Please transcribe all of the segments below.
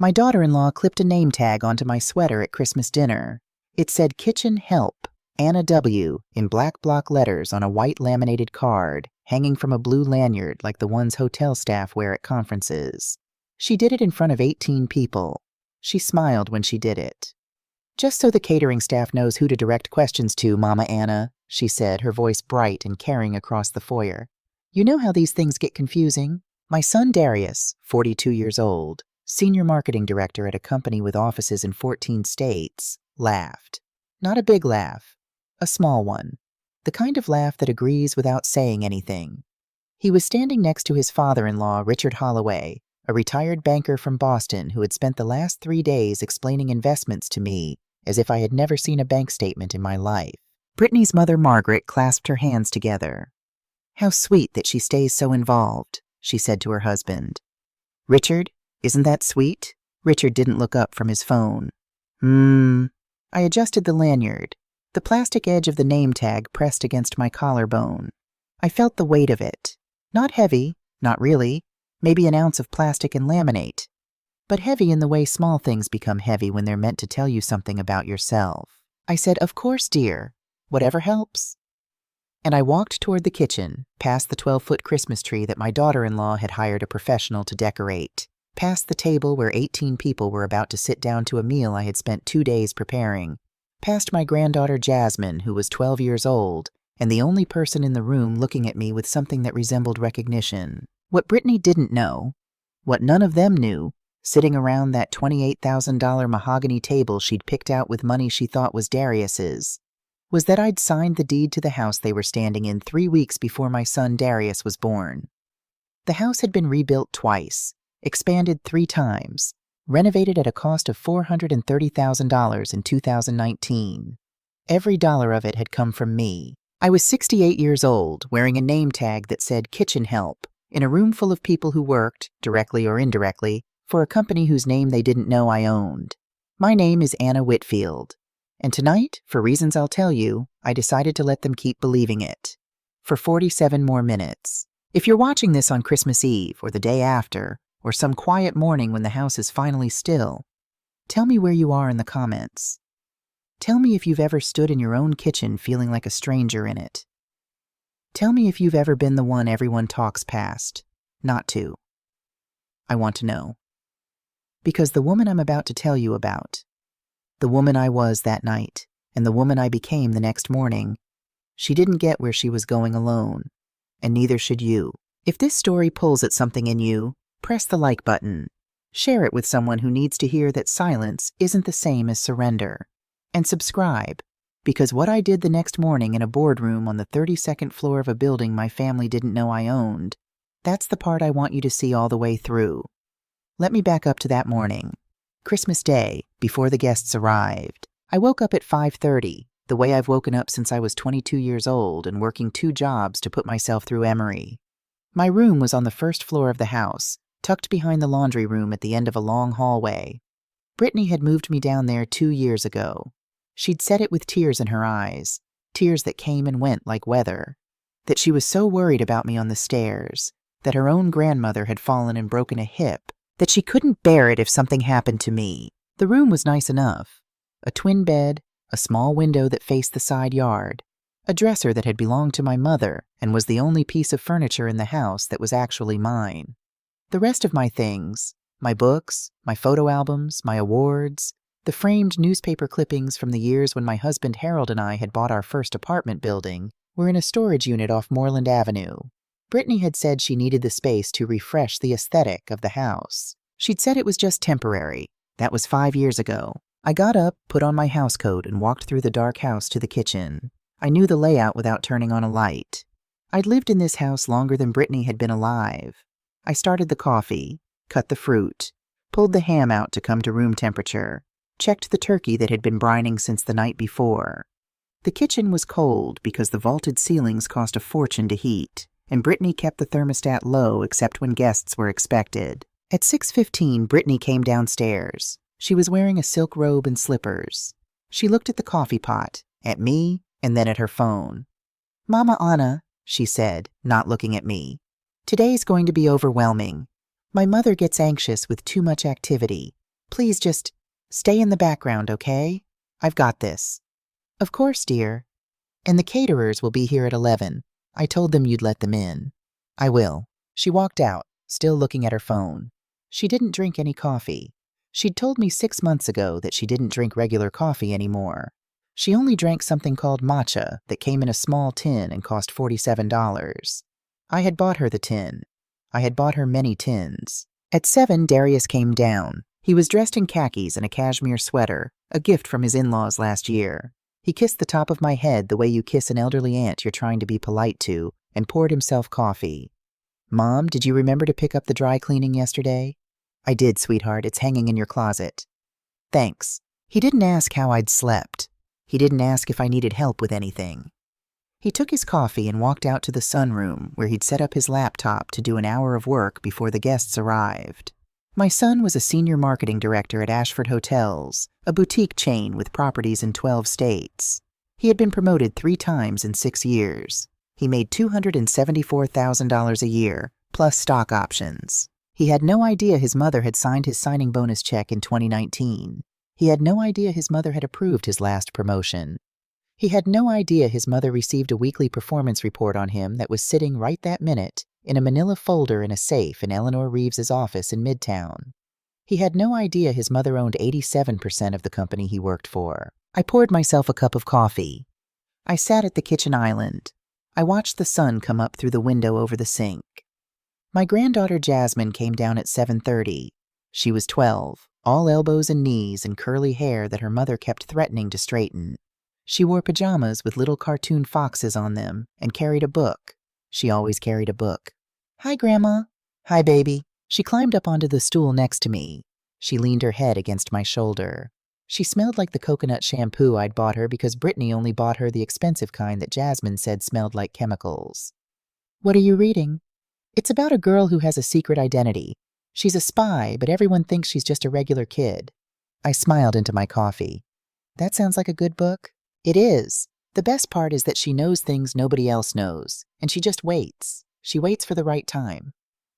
My daughter-in-law clipped a name tag onto my sweater at Christmas dinner. It said Kitchen Help, Anna W., in black block letters on a white laminated card, hanging from a blue lanyard like the ones hotel staff wear at conferences. She did it in front of 18 people. She smiled when she did it. "Just so the catering staff knows who to direct questions to, Mama Anna," she said, her voice bright and carrying across the foyer. "You know how these things get confusing? My son Darius, 42 years old, senior marketing director at a company with offices in 14 states, laughed. Not a big laugh, a small one. The kind of laugh that agrees without saying anything. He was standing next to his father-in-law, Richard Holloway, a retired banker from Boston who had spent the last 3 days explaining investments to me as if I had never seen a bank statement in my life. Brittany's mother, Margaret, clasped her hands together. "How sweet that she stays so involved," she said to her husband. "Richard, isn't that sweet?" Richard didn't look up from his phone. I adjusted the lanyard. The plastic edge of the name tag pressed against my collarbone. I felt the weight of it. Not heavy, not really, maybe an ounce of plastic and laminate, but heavy in the way small things become heavy when they're meant to tell you something about yourself. I said, "Of course, dear. Whatever helps." And I walked toward the kitchen, past the 12-foot Christmas tree that my daughter-in-law had hired a professional to decorate, past the table where 18 people were about to sit down to a meal I had spent 2 days preparing, past my granddaughter Jasmine, who was 12 years old, and the only person in the room looking at me with something that resembled recognition. What Brittany didn't know, what none of them knew, sitting around that $28,000 mahogany table she'd picked out with money she thought was Darius's, was that I'd signed the deed to the house they were standing in 3 weeks before my son Darius was born. The house had been rebuilt twice, expanded 3 times, renovated at a cost of $430,000 in 2019. Every dollar of it had come from me. I was 68 years old, wearing a name tag that said Kitchen Help, in a room full of people who worked, directly or indirectly, for a company whose name they didn't know I owned. My name is Anna Whitfield. And tonight, for reasons I'll tell you, I decided to let them keep believing it. For 47 more minutes. If you're watching this on Christmas Eve, or the day after, or some quiet morning when the house is finally still, tell me where you are in the comments. Tell me if you've ever stood in your own kitchen feeling like a stranger in it. Tell me if you've ever been the one everyone talks past, not to. I want to know. Because the woman I'm about to tell you about, the woman I was that night, and the woman I became the next morning, she didn't get where she was going alone, and neither should you. If this story pulls at something in you, press the like button. Share it with someone who needs to hear that silence isn't the same as surrender. And subscribe, because what I did the next morning in a boardroom on the 32nd floor of a building my family didn't know I owned, that's the part I want you to see all the way through. Let me back up to that morning. Christmas Day, before the guests arrived. I woke up at 5:30, the way I've woken up since I was 22 years old and working 2 jobs to put myself through Emory. My room was on the first floor of the house, tucked behind the laundry room at the end of a long hallway. Brittany had moved me down there 2 years ago. She'd said it with tears in her eyes, tears that came and went like weather, that she was so worried about me on the stairs, that her own grandmother had fallen and broken a hip, that she couldn't bear it if something happened to me. The room was nice enough. A twin bed, a small window that faced the side yard, a dresser that had belonged to my mother and was the only piece of furniture in the house that was actually mine. The rest of my things, my books, my photo albums, my awards, the framed newspaper clippings from the years when my husband Harold and I had bought our first apartment building, were in a storage unit off Moreland Avenue. Brittany had said she needed the space to refresh the aesthetic of the house. She'd said it was just temporary. That was 5 years ago. I got up, put on my housecoat, and walked through the dark house to the kitchen. I knew the layout without turning on a light. I'd lived in this house longer than Brittany had been alive. I started the coffee, cut the fruit, pulled the ham out to come to room temperature, checked the turkey that had been brining since the night before. The kitchen was cold because the vaulted ceilings cost a fortune to heat, and Brittany kept the thermostat low except when guests were expected. At 6:15, Brittany came downstairs. She was wearing a silk robe and slippers. She looked at the coffee pot, at me, and then at her phone. "Mama Anna," she said, not looking at me, "today's going to be overwhelming. My mother gets anxious with too much activity. Please just stay in the background, okay? I've got this. Of course, dear. And the caterers will be here at 11. I told them you'd let them in. I will. She walked out, still looking at her phone. She didn't drink any coffee. She'd told me 6 months ago that she didn't drink regular coffee anymore. She only drank something called matcha that came in a small tin and cost $47. I had bought her the tin. I had bought her many tins. At 7, Darius came down. He was dressed in khakis and a cashmere sweater, a gift from his in-laws last year. He kissed the top of my head the way you kiss an elderly aunt you're trying to be polite to, and poured himself coffee. Mom, did you remember to pick up the dry cleaning yesterday? I did, sweetheart. It's hanging in your closet. Thanks. He didn't ask how I'd slept. He didn't ask if I needed help with anything. He took his coffee and walked out to the sunroom where he'd set up his laptop to do an hour of work before the guests arrived. My son was a senior marketing director at Ashford Hotels, a boutique chain with properties in 12 states. He had been promoted 3 times in 6 years. He made $274,000 a year, plus stock options. He had no idea his mother had signed his signing bonus check in 2019. He had no idea his mother had approved his last promotion. He had no idea his mother received a weekly performance report on him that was sitting right that minute in a manila folder in a safe in Eleanor Reeves's office in Midtown. He had no idea his mother owned 87% of the company he worked for. I poured myself a cup of coffee. I sat at the kitchen island. I watched the sun come up through the window over the sink. My granddaughter Jasmine came down at 7:30. She was 12, all elbows and knees and curly hair that her mother kept threatening to straighten. She wore pajamas with little cartoon foxes on them and carried a book. She always carried a book. Hi, Grandma. Hi, baby. She climbed up onto the stool next to me. She leaned her head against my shoulder. She smelled like the coconut shampoo I'd bought her because Brittany only bought her the expensive kind that Jasmine said smelled like chemicals. What are you reading? It's about a girl who has a secret identity. She's a spy, but everyone thinks she's just a regular kid. I smiled into my coffee. That sounds like a good book. It is. The best part is that she knows things nobody else knows, and she just waits. She waits for the right time.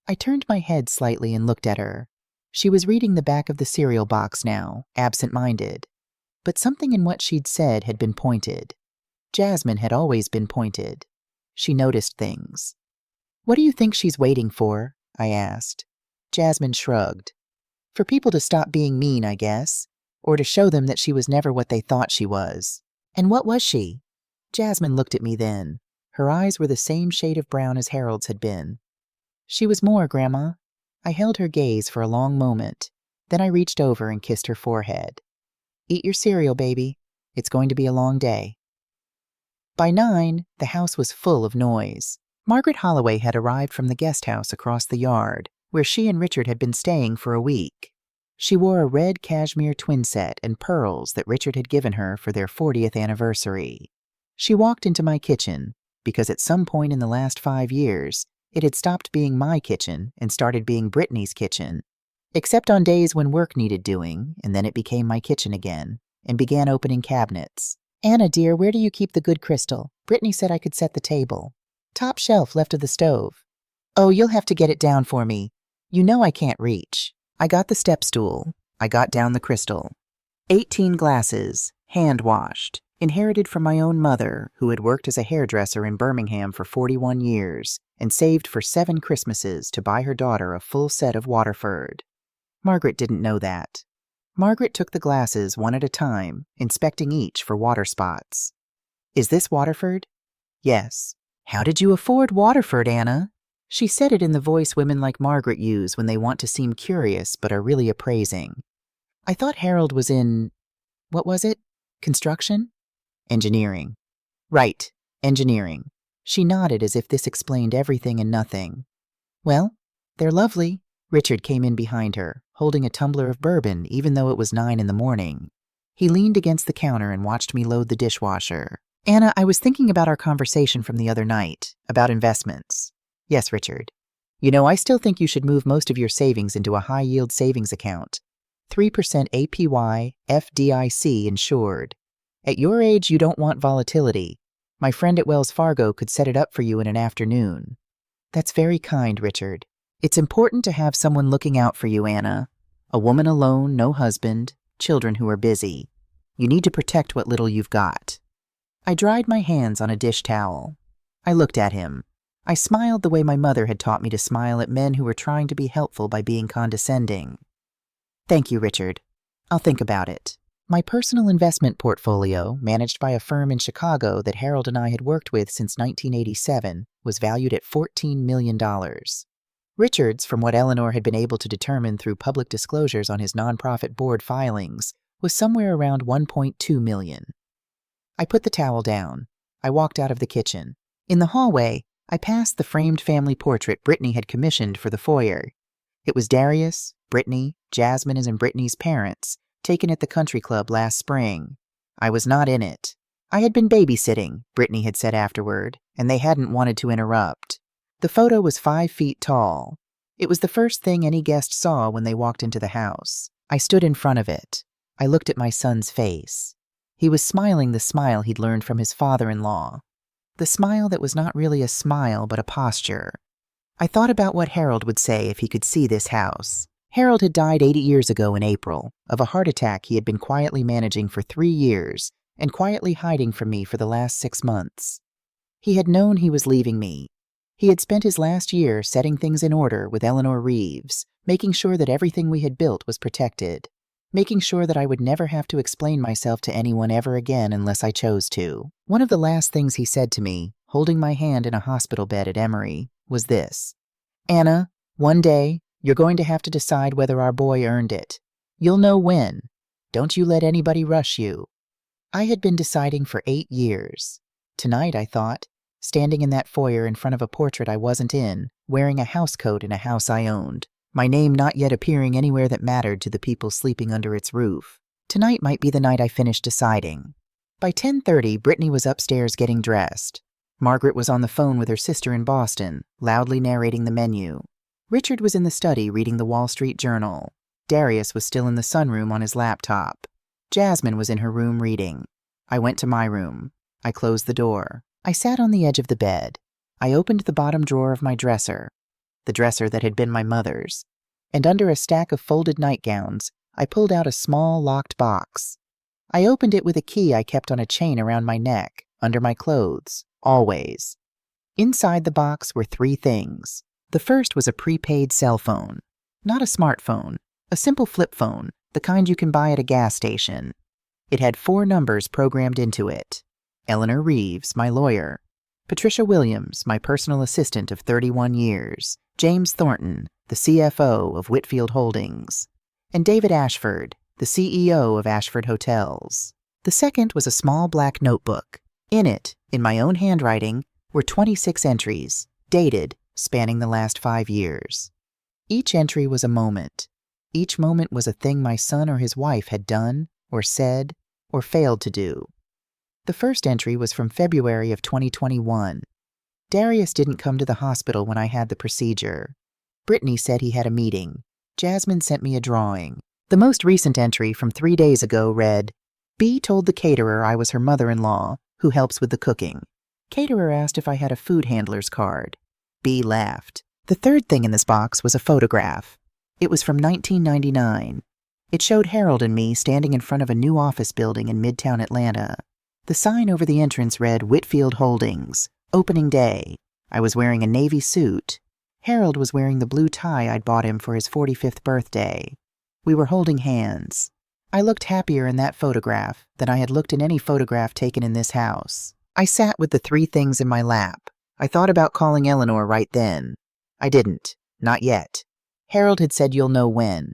I turned my head slightly and looked at her. She was reading the back of the cereal box now, absent-minded. But something in what she'd said had been pointed. Jasmine had always been pointed. She noticed things. What do you think she's waiting for? I asked. Jasmine shrugged. For people to stop being mean, I guess, or to show them that she was never what they thought she was. And what was she? Jasmine looked at me then. Her eyes were the same shade of brown as Harold's had been. She was more, Grandma. I held her gaze for a long moment. Then I reached over and kissed her forehead. Eat your cereal, baby. It's going to be a long day. By 9, the house was full of noise. Margaret Holloway had arrived from the guest house across the yard, where she and Richard had been staying for a week. She wore a red cashmere twin set and pearls that Richard had given her for their 40th anniversary. She walked into my kitchen, because at some point in the last 5 years, it had stopped being my kitchen and started being Brittany's kitchen, except on days when work needed doing, and then it became my kitchen again, and began opening cabinets. Anna, dear, where do you keep the good crystal? Brittany said I could set the table. Top shelf left of the stove. Oh, you'll have to get it down for me. You know I can't reach. I got the step stool. I got down the crystal. 18 glasses, hand-washed, inherited from my own mother, who had worked as a hairdresser in Birmingham for 41 years and saved for 7 Christmases to buy her daughter a full set of Waterford. Margaret didn't know that. Margaret took the glasses one at a time, inspecting each for water spots. Is this Waterford? Yes. How did you afford Waterford, Anna? She said it in the voice women like Margaret use when they want to seem curious but are really appraising. I thought Harold was in, what was it? Construction? Engineering. Right, engineering. She nodded as if this explained everything and nothing. Well, they're lovely. Richard came in behind her, holding a tumbler of bourbon even though it was 9 in the morning. He leaned against the counter and watched me load the dishwasher. Anna, I was thinking about our conversation from the other night, about investments. Yes, Richard. You know, I still think you should move most of your savings into a high-yield savings account. 3% APY, FDIC insured. At your age, you don't want volatility. My friend at Wells Fargo could set it up for you in an afternoon. That's very kind, Richard. It's important to have someone looking out for you, Anna. A woman alone, no husband, children who are busy. You need to protect what little you've got. I dried my hands on a dish towel. I looked at him. I smiled the way my mother had taught me to smile at men who were trying to be helpful by being condescending. Thank you, Richard. I'll think about it. My personal investment portfolio, managed by a firm in Chicago that Harold and I had worked with since 1987, was valued at $14 million. Richard's, from what Eleanor had been able to determine through public disclosures on his nonprofit board filings, was somewhere around $1.2 million. I put the towel down. I walked out of the kitchen. In the hallway, I passed the framed family portrait Brittany had commissioned for the foyer. It was Darius, Brittany, Jasmine, and Brittany's parents, taken at the country club last spring. I was not in it. I had been babysitting, Brittany had said afterward, and they hadn't wanted to interrupt. The photo was 5 feet tall. It was the first thing any guest saw when they walked into the house. I stood in front of it. I looked at my son's face. He was smiling the smile he'd learned from his father-in-law. The smile that was not really a smile but a posture. I thought about what Harold would say if he could see this house. Harold had died 80 years ago in April, of a heart attack he had been quietly managing for 3 years and quietly hiding from me for the last 6 months. He had known he was leaving me. He had spent his last year setting things in order with Eleanor Reeves, making sure that everything we had built was protected, making sure that I would never have to explain myself to anyone ever again unless I chose to. One of the last things he said to me, holding my hand in a hospital bed at Emory, was this: "Anna, one day, you're going to have to decide whether our boy earned it. You'll know when. Don't you let anybody rush you." I had been deciding for 8 years. Tonight, I thought, standing in that foyer in front of a portrait I wasn't in, wearing a housecoat in a house I owned, my name not yet appearing anywhere that mattered to the people sleeping under its roof. Tonight might be the night I finished deciding. By 10:30, Brittany was upstairs getting dressed. Margaret was on the phone with her sister in Boston, loudly narrating the menu. Richard was in the study reading the Wall Street Journal. Darius was still in the sunroom on his laptop. Jasmine was in her room reading. I went to my room. I closed the door. I sat on the edge of the bed. I opened the bottom drawer of my dresser, the dresser that had been my mother's, and under a stack of folded nightgowns, I pulled out a small, locked box. I opened it with a key I kept on a chain around my neck, under my clothes, always. Inside the box were 3 things. The first was a prepaid cell phone. Not a smartphone, a simple flip phone, the kind you can buy at a gas station. It had 4 numbers programmed into it. Eleanor Reeves, my lawyer. Patricia Williams, my personal assistant of 31 years. James Thornton, the CFO of Whitfield Holdings. And David Ashford, the CEO of Ashford Hotels. The second was a small black notebook. In it, in my own handwriting, were 26 entries, dated, spanning the last 5 years. Each entry was a moment. Each moment was a thing my son or his wife had done, or said, or failed to do. The first entry was from February of 2021. Darius didn't come to the hospital when I had the procedure. Brittany said he had a meeting. Jasmine sent me a drawing. The most recent entry from 3 days ago read, "B told the caterer I was her mother-in-law, who helps with the cooking. Caterer asked if I had a food handler's card. B laughed." The third thing in this box was a photograph. It was from 1999. It showed Harold and me standing in front of a new office building in Midtown Atlanta. The sign over the entrance read Whitfield Holdings, opening day. I was wearing a navy suit. Harold was wearing the blue tie I'd bought him for his 45th birthday. We were holding hands. I looked happier in that photograph than I had looked in any photograph taken in this house. I sat with the 3 things in my lap. I thought about calling Eleanor right then. I didn't. Not yet. Harold had said you'll know when.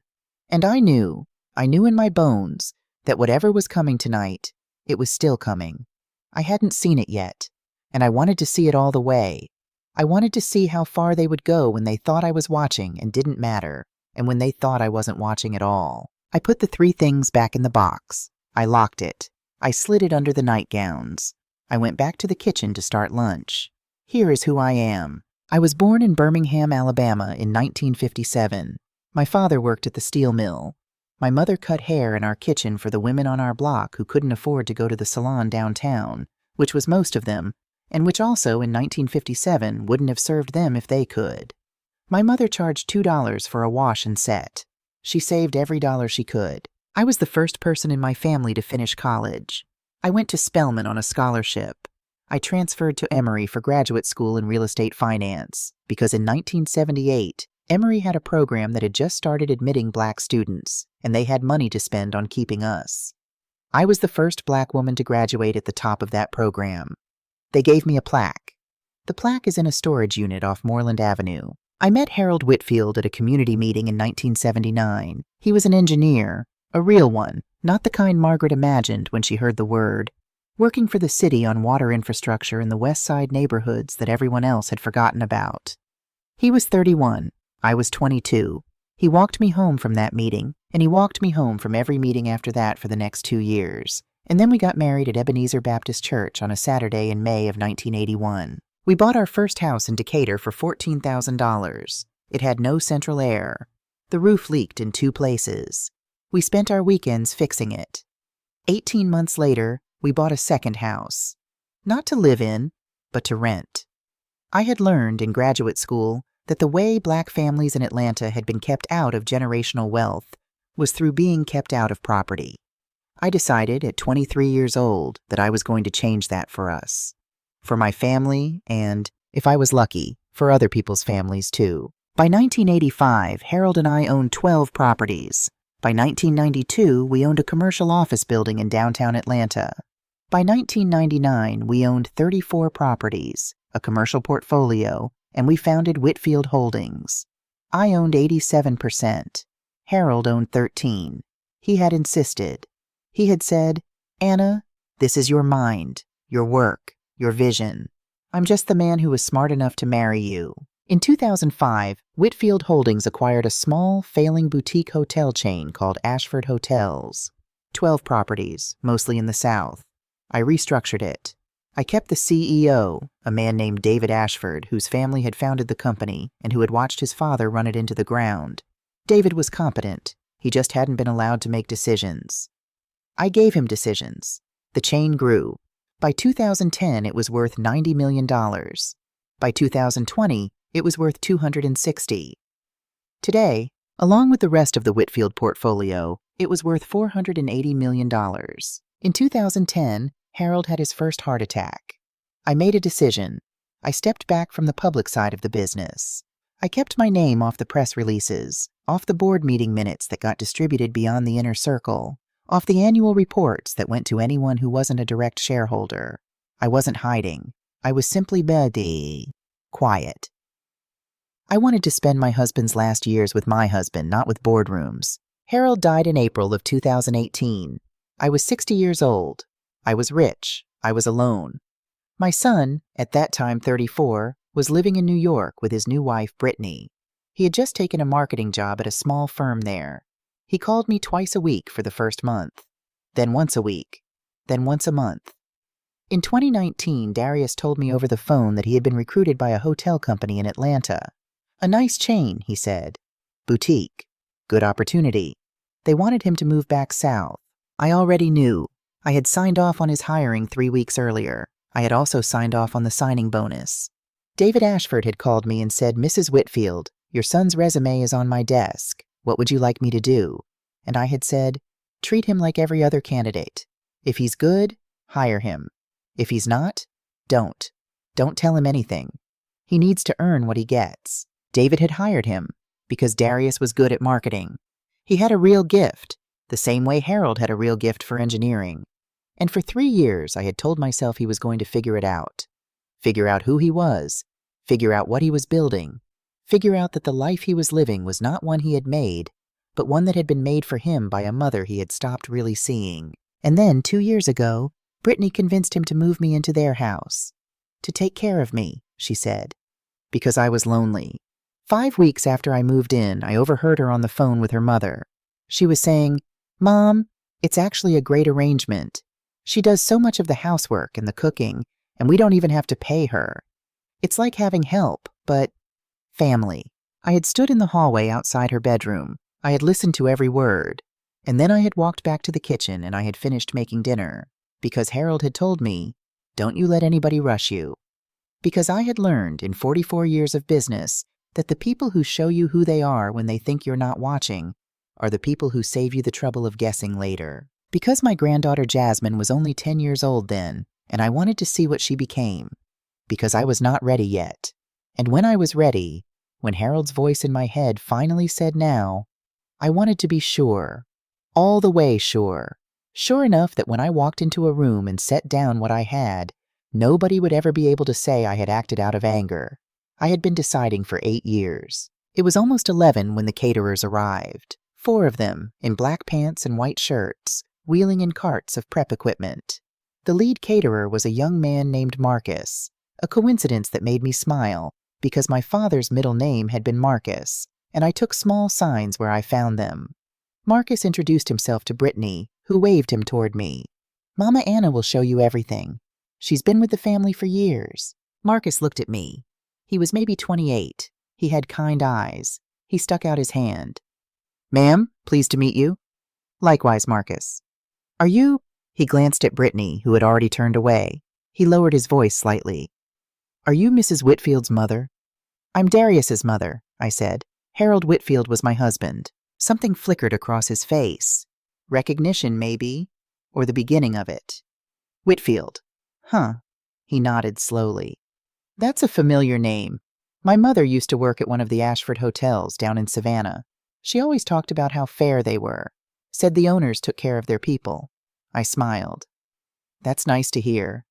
And I knew in my bones, that whatever was coming tonight, it was still coming. I hadn't seen it yet, and I wanted to see it all the way. I wanted to see how far they would go when they thought I was watching and didn't matter, and when they thought I wasn't watching at all. I put the 3 things back in the box. I locked it. I slid it under the nightgowns. I went back to the kitchen to start lunch. Here is who I am. I was born in Birmingham, Alabama in 1957. My father worked at the steel mill. My mother cut hair in our kitchen for the women on our block who couldn't afford to go to the salon downtown, which was most of them, and which also in 1957 wouldn't have served them if they could. My mother charged $2 for a wash and set. She saved every dollar she could. I was the first person in my family to finish college. I went to Spelman on a scholarship. I transferred to Emory for graduate school in real estate finance because in 1978, Emory had a program that had just started admitting Black students, and they had money to spend on keeping us. I was the first Black woman to graduate at the top of that program. They gave me a plaque. The plaque is in a storage unit off Moreland Avenue. I met Harold Whitfield at a community meeting in 1979. He was an engineer, a real one, not the kind Margaret imagined when she heard the word, working for the city on water infrastructure in the West Side neighborhoods that everyone else had forgotten about. He was 31. I was 22. He walked me home from that meeting, and he walked me home from every meeting after that for the next 2 years. And then we got married at Ebenezer Baptist Church on a Saturday in May of 1981. We bought our first house in Decatur for $14,000. It had no central air. The roof leaked in 2 places. We spent our weekends fixing it. 18 months later, we bought a second house. Not to live in, but to rent. I had learned in graduate school that the way Black families in Atlanta had been kept out of generational wealth was through being kept out of property. I decided at 23 years old that I was going to change that for us. For my family and, if I was lucky, for other people's families too. By 1985, Harold and I owned 12 properties. By 1992, we owned a commercial office building in downtown Atlanta. By 1999, we owned 34 properties, a commercial portfolio, and we founded Whitfield Holdings. I owned 87%. Harold owned 13%. He had insisted. He had said, "Anna, this is your mind, your work, your vision. I'm just the man who was smart enough to marry you." In 2005, Whitfield Holdings acquired a small, failing boutique hotel chain called Ashford Hotels. 12 properties, mostly in the South. I restructured it. I kept the CEO, a man named David Ashford, whose family had founded the company and who had watched his father run it into the ground. David was competent. He just hadn't been allowed to make decisions. I gave him decisions. The chain grew. By 2010, it was worth $90 million. By 2020, it was worth $260. Today, along with the rest of the Whitfield portfolio, it was worth $480 million. In 2010, Harold had his first heart attack. I made a decision. I stepped back from the public side of the business. I kept my name off the press releases, off the board meeting minutes that got distributed beyond the inner circle, off the annual reports that went to anyone who wasn't a direct shareholder. I wasn't hiding. I was simply quiet. I wanted to spend my husband's last years with my husband, not with boardrooms. Harold died in April of 2018. I was 60 years old. I was rich. I was alone. My son, at that time 34, was living in New York with his new wife, Brittany. He had just taken a marketing job at a small firm there. He called me twice a week for the first month, then once a week, then once a month. In 2019, Darius told me over the phone that he had been recruited by a hotel company in Atlanta. A nice chain, he said. Boutique. Good opportunity. They wanted him to move back south. I already knew. I had signed off on his hiring 3 weeks earlier. I had also signed off on the signing bonus. David Ashford had called me and said, "Mrs. Whitfield, your son's resume is on my desk. What would you like me to do?" And I had said, "Treat him like every other candidate. If he's good, hire him. If he's not, don't. Don't tell him anything. He needs to earn what he gets." David had hired him because Darius was good at marketing. He had a real gift, the same way Harold had a real gift for engineering. And for 3 years, I had told myself he was going to figure it out. Figure out who he was. Figure out what he was building. Figure out that the life he was living was not one he had made, but one that had been made for him by a mother he had stopped really seeing. And then, 2 years ago, Brittany convinced him to move me into their house. To take care of me, she said, because I was lonely. 5 weeks after I moved in, I overheard her on the phone with her mother. She was saying, "Mom, it's actually a great arrangement. She does so much of the housework and the cooking, and we don't even have to pay her. It's like having help, but family." I had stood in the hallway outside her bedroom. I had listened to every word. And then I had walked back to the kitchen and I had finished making dinner. Because Harold had told me, "Don't you let anybody rush you." Because I had learned in 44 years of business that the people who show you who they are when they think you're not watching are the people who save you the trouble of guessing later. Because my granddaughter Jasmine was only 10 years old then, and I wanted to see what she became. Because I was not ready yet. And when I was ready, when Harold's voice in my head finally said now, I wanted to be sure. All the way sure. Sure enough that when I walked into a room and set down what I had, nobody would ever be able to say I had acted out of anger. I had been deciding for 8 years. It was almost 11 when the caterers arrived. 4 of them, in black pants and white shirts, wheeling in carts of prep equipment. The lead caterer was a young man named Marcus, a coincidence that made me smile, because my father's middle name had been Marcus, and I took small signs where I found them. Marcus introduced himself to Brittany, who waved him toward me. Mama Anna will show you everything. She's been with the family for years. Marcus looked at me. He was maybe 28. He had kind eyes. He stuck out his hand. Ma'am, pleased to meet you. Likewise, Marcus. Are you? He glanced at Brittany, who had already turned away. He lowered his voice slightly. Are you Mrs. Whitfield's mother? I'm Darius's mother, I said. Harold Whitfield was my husband. Something flickered across his face. Recognition, maybe, or the beginning of it. Whitfield. Huh. He nodded slowly. That's a familiar name. My mother used to work at one of the Ashford hotels down in Savannah. She always talked about how fair they were. Said the owners took care of their people. I smiled. That's nice to hear.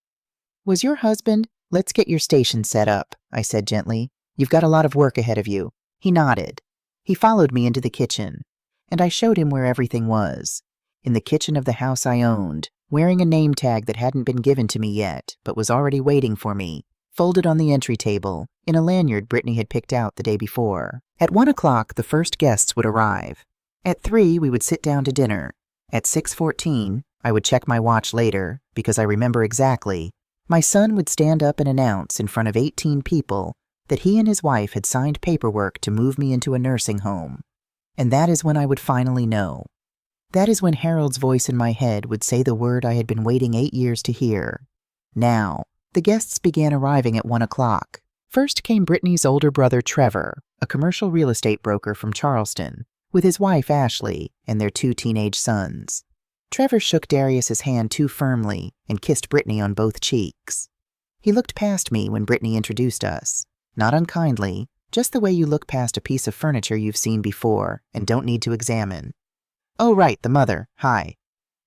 Was your husband? Let's get your station set up, I said gently. You've got a lot of work ahead of you. He nodded. He followed me into the kitchen, and I showed him where everything was. In the kitchen of the house I owned, wearing a name tag that hadn't been given to me yet, but was already waiting for me, folded on the entry table, in a lanyard Brittany had picked out the day before. At 1 o'clock, the first guests would arrive. At 3, we would sit down to dinner. At 6:14, I would check my watch later, because I remember exactly, my son would stand up and announce in front of 18 people that he and his wife had signed paperwork to move me into a nursing home. And that is when I would finally know. That is when Harold's voice in my head would say the word I had been waiting 8 years to hear. Now, the guests began arriving at 1 o'clock. First came Brittany's older brother Trevor, a commercial real estate broker from Charleston, with his wife Ashley and their 2 teenage sons. Trevor shook Darius's hand too firmly and kissed Brittany on both cheeks. He looked past me when Brittany introduced us. Not unkindly, just the way you look past a piece of furniture you've seen before and don't need to examine. Oh, right, the mother. Hi.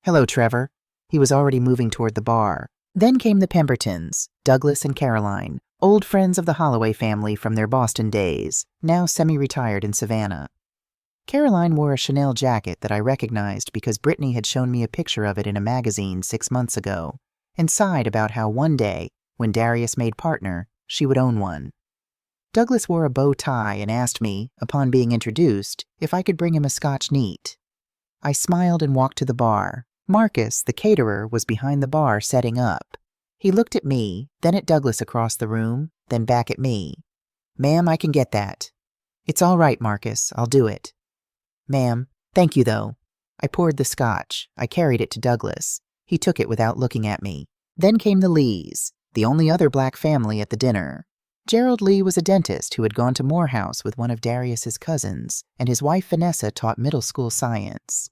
Hello, Trevor. He was already moving toward the bar. Then came the Pembertons, Douglas and Caroline, old friends of the Holloway family from their Boston days, now semi-retired in Savannah. Caroline wore a Chanel jacket that I recognized because Brittany had shown me a picture of it in a magazine 6 months ago, and sighed about how one day, when Darius made partner, she would own one. Douglas wore a bow tie and asked me, upon being introduced, if I could bring him a Scotch neat. I smiled and walked to the bar. Marcus, the caterer, was behind the bar setting up. He looked at me, then at Douglas across the room, then back at me. Ma'am, I can get that. It's all right, Marcus. I'll do it. Ma'am, thank you, though. I poured the Scotch. I carried it to Douglas. He took it without looking at me. Then came the Lees, the only other black family at the dinner. Gerald Lee was a dentist who had gone to Morehouse with one of Darius's cousins, and his wife Vanessa taught middle school science.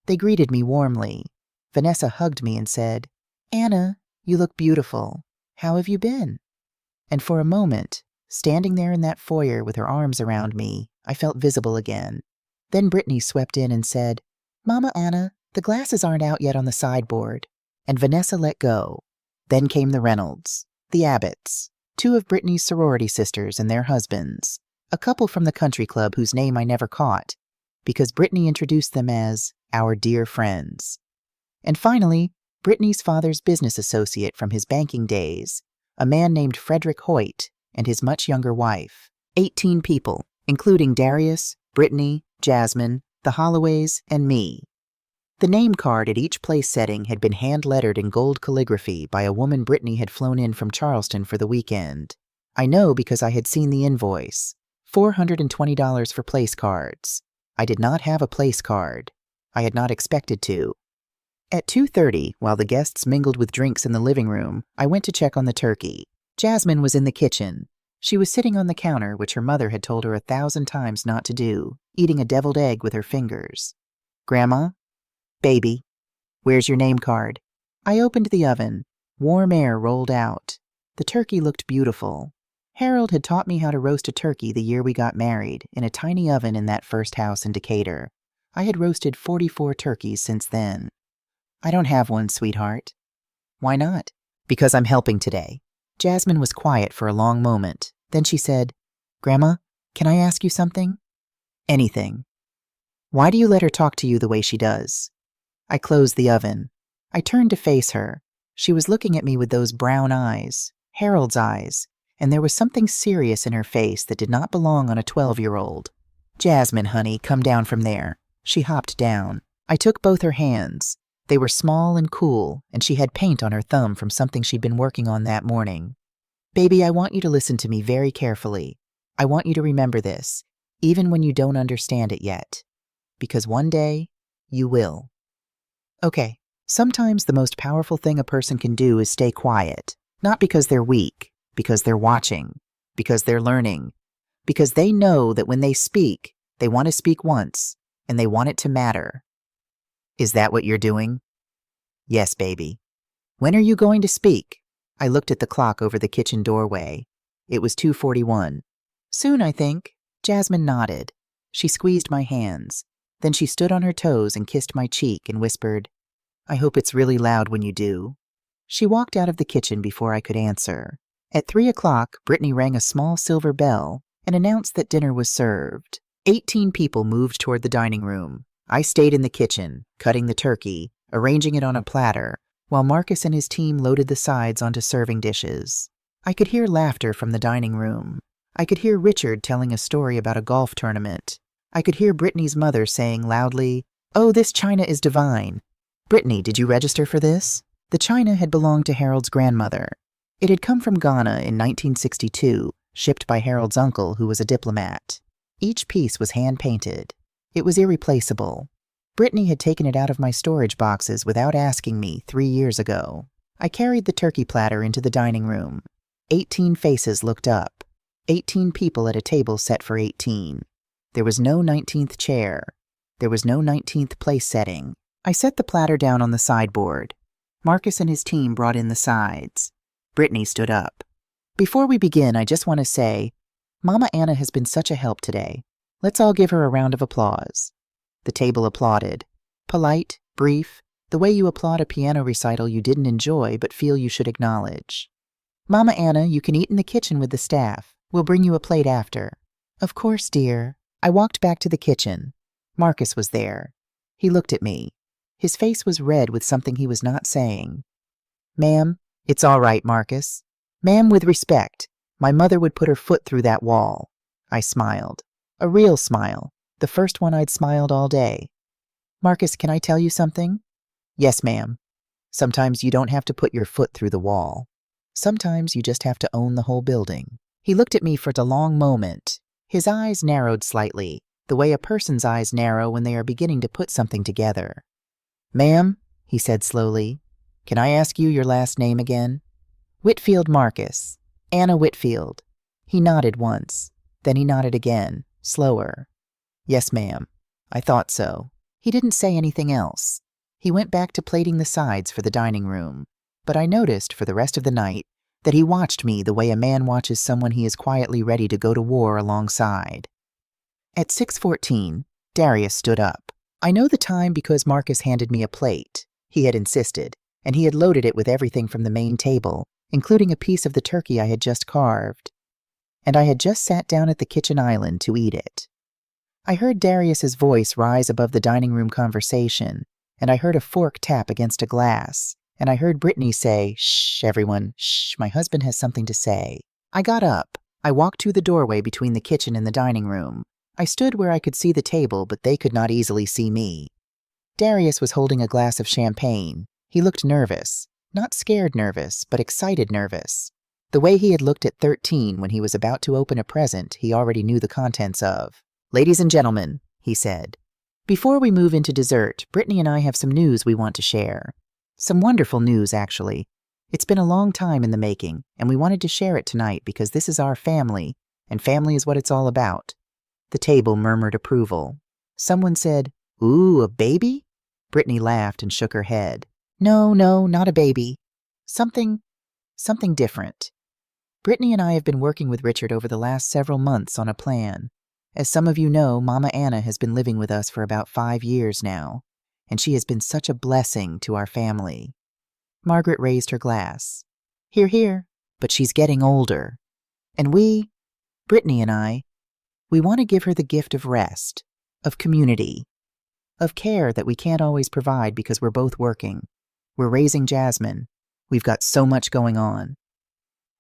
They greeted me warmly. Vanessa hugged me and said, Anna, you look beautiful. How have you been? And for a moment, standing there in that foyer with her arms around me, I felt visible again. Then Brittany swept in and said, Mama Anna, the glasses aren't out yet on the sideboard. And Vanessa let go. Then came the Reynolds, the Abbotts, 2 of Brittany's sorority sisters and their husbands, a couple from the country club whose name I never caught, because Brittany introduced them as our dear friends. And finally, Brittany's father's business associate from his banking days, a man named Frederick Hoyt, and his much younger wife. 18 people, including Darius, Brittany, Jasmine, the Holloways, and me. The name card at each place setting had been hand-lettered in gold calligraphy by a woman Brittany had flown in from Charleston for the weekend. I know because I had seen the invoice. $420 for place cards. I did not have a place card. I had not expected to. At 2:30, while the guests mingled with drinks in the living room, I went to check on the turkey. Jasmine was in the kitchen. She was sitting on the counter, which her mother had told her 1,000 times not to do, eating a deviled egg with her fingers. "Grandma? Baby, where's your name card?" I opened the oven. Warm air rolled out. The turkey looked beautiful. Harold had taught me how to roast a turkey the year we got married, in a tiny oven in that first house in Decatur. I had roasted 44 turkeys since then. "I don't have one, sweetheart." "Why not?" "Because I'm helping today." Jasmine was quiet for a long moment. Then she said, "Grandma, can I ask you something?" "Anything." "Why do you let her talk to you the way she does?" I closed the oven. I turned to face her. She was looking at me with those brown eyes, Harold's eyes, and there was something serious in her face that did not belong on a 12-year-old. "Jasmine, honey, come down from there." She hopped down. I took both her hands. They were small and cool, and she had paint on her thumb from something she'd been working on that morning. "Baby, I want you to listen to me very carefully. I want you to remember this, even when you don't understand it yet. Because one day, you will." Okay, sometimes the most powerful thing a person can do is stay quiet, not because they're weak, because they're watching, because they're learning, because they know that when they speak, they want to speak once, and they want it to matter. Is that what you're doing? Yes, baby. When are you going to speak? I looked at the clock over the kitchen doorway. It was 2:41. Soon, I think. Jasmine nodded. She squeezed my hands. Then she stood on her toes and kissed my cheek and whispered, "I hope it's really loud when you do." She walked out of the kitchen before I could answer. At 3 o'clock, Brittany rang a small silver bell and announced that dinner was served. 18 people moved toward the dining room. I stayed in the kitchen, cutting the turkey, arranging it on a platter, while Marcus and his team loaded the sides onto serving dishes. I could hear laughter from the dining room. I could hear Richard telling a story about a golf tournament. I could hear Brittany's mother saying loudly, "Oh, this china is divine." "Brittany, did you register for this?" The china had belonged to Harold's grandmother. It had come from Ghana in 1962, shipped by Harold's uncle, who was a diplomat. Each piece was hand-painted. It was irreplaceable. Brittany had taken it out of my storage boxes without asking me 3 years ago. I carried the turkey platter into the dining room. 18 faces looked up. 18 people at a table set for 18. There was no 19th chair. There was no 19th place setting. I set the platter down on the sideboard. Marcus and his team brought in the sides. Brittany stood up. "Before we begin, I just want to say, Mama Anna has been such a help today. Let's all give her a round of applause." The table applauded. Polite, brief, the way you applaud a piano recital you didn't enjoy but feel you should acknowledge. "Mama Anna, you can eat in the kitchen with the staff. We'll bring you a plate after." "Of course, dear." I walked back to the kitchen. Marcus was there. He looked at me. His face was red with something he was not saying. "Ma'am, it's all right, Marcus. Ma'am, with respect. My mother would put her foot through that wall." I smiled. A real smile. The first one I'd smiled all day. "Marcus, can I tell you something?" "Yes, ma'am. Sometimes you don't have to put your foot through the wall. Sometimes you just have to own the whole building." He looked at me for a long moment. His eyes narrowed slightly, the way a person's eyes narrow when they are beginning to put something together. "Ma'am," he said slowly, "can I ask you your last name again?" "Whitfield Marcus. Anna Whitfield." He nodded once. Then he nodded again, slower. "Yes, ma'am. I thought so." He didn't say anything else. He went back to plating the sides for the dining room. But I noticed, for the rest of the night, that he watched me the way a man watches someone he is quietly ready to go to war alongside. At 6:14, Darius stood up. I know the time because Marcus handed me a plate. He had insisted, and he had loaded it with everything from the main table, including a piece of the turkey I had just carved. And I had just sat down at the kitchen island to eat it. I heard Darius's voice rise above the dining room conversation, and I heard a fork tap against a glass, and I heard Brittany say, "Shh, everyone, shh, my husband has something to say." I got up. I walked to the doorway between the kitchen and the dining room. I stood where I could see the table, but they could not easily see me. Darius was holding a glass of champagne. He looked nervous. Not scared nervous, but excited nervous. The way he had looked at 13 when he was about to open a present he already knew the contents of. "Ladies and gentlemen," he said, "before we move into dessert, Brittany and I have some news we want to share. Some wonderful news, actually. It's been a long time in the making, and we wanted to share it tonight because this is our family, and family is what it's all about." The table murmured approval. Someone said, "Ooh, a baby?" Brittany laughed and shook her head. No, not a baby. Something different. Brittany and I have been working with Richard over the last several months on a plan. As some of you know, Mama Anna has been living with us for about 5 years now, and she has been such a blessing to our family. Margaret raised her glass. Hear, hear, but she's getting older. And we, Brittany and I, we want to give her the gift of rest, of community, of care that we can't always provide because we're both working. We're raising Jasmine. We've got so much going on.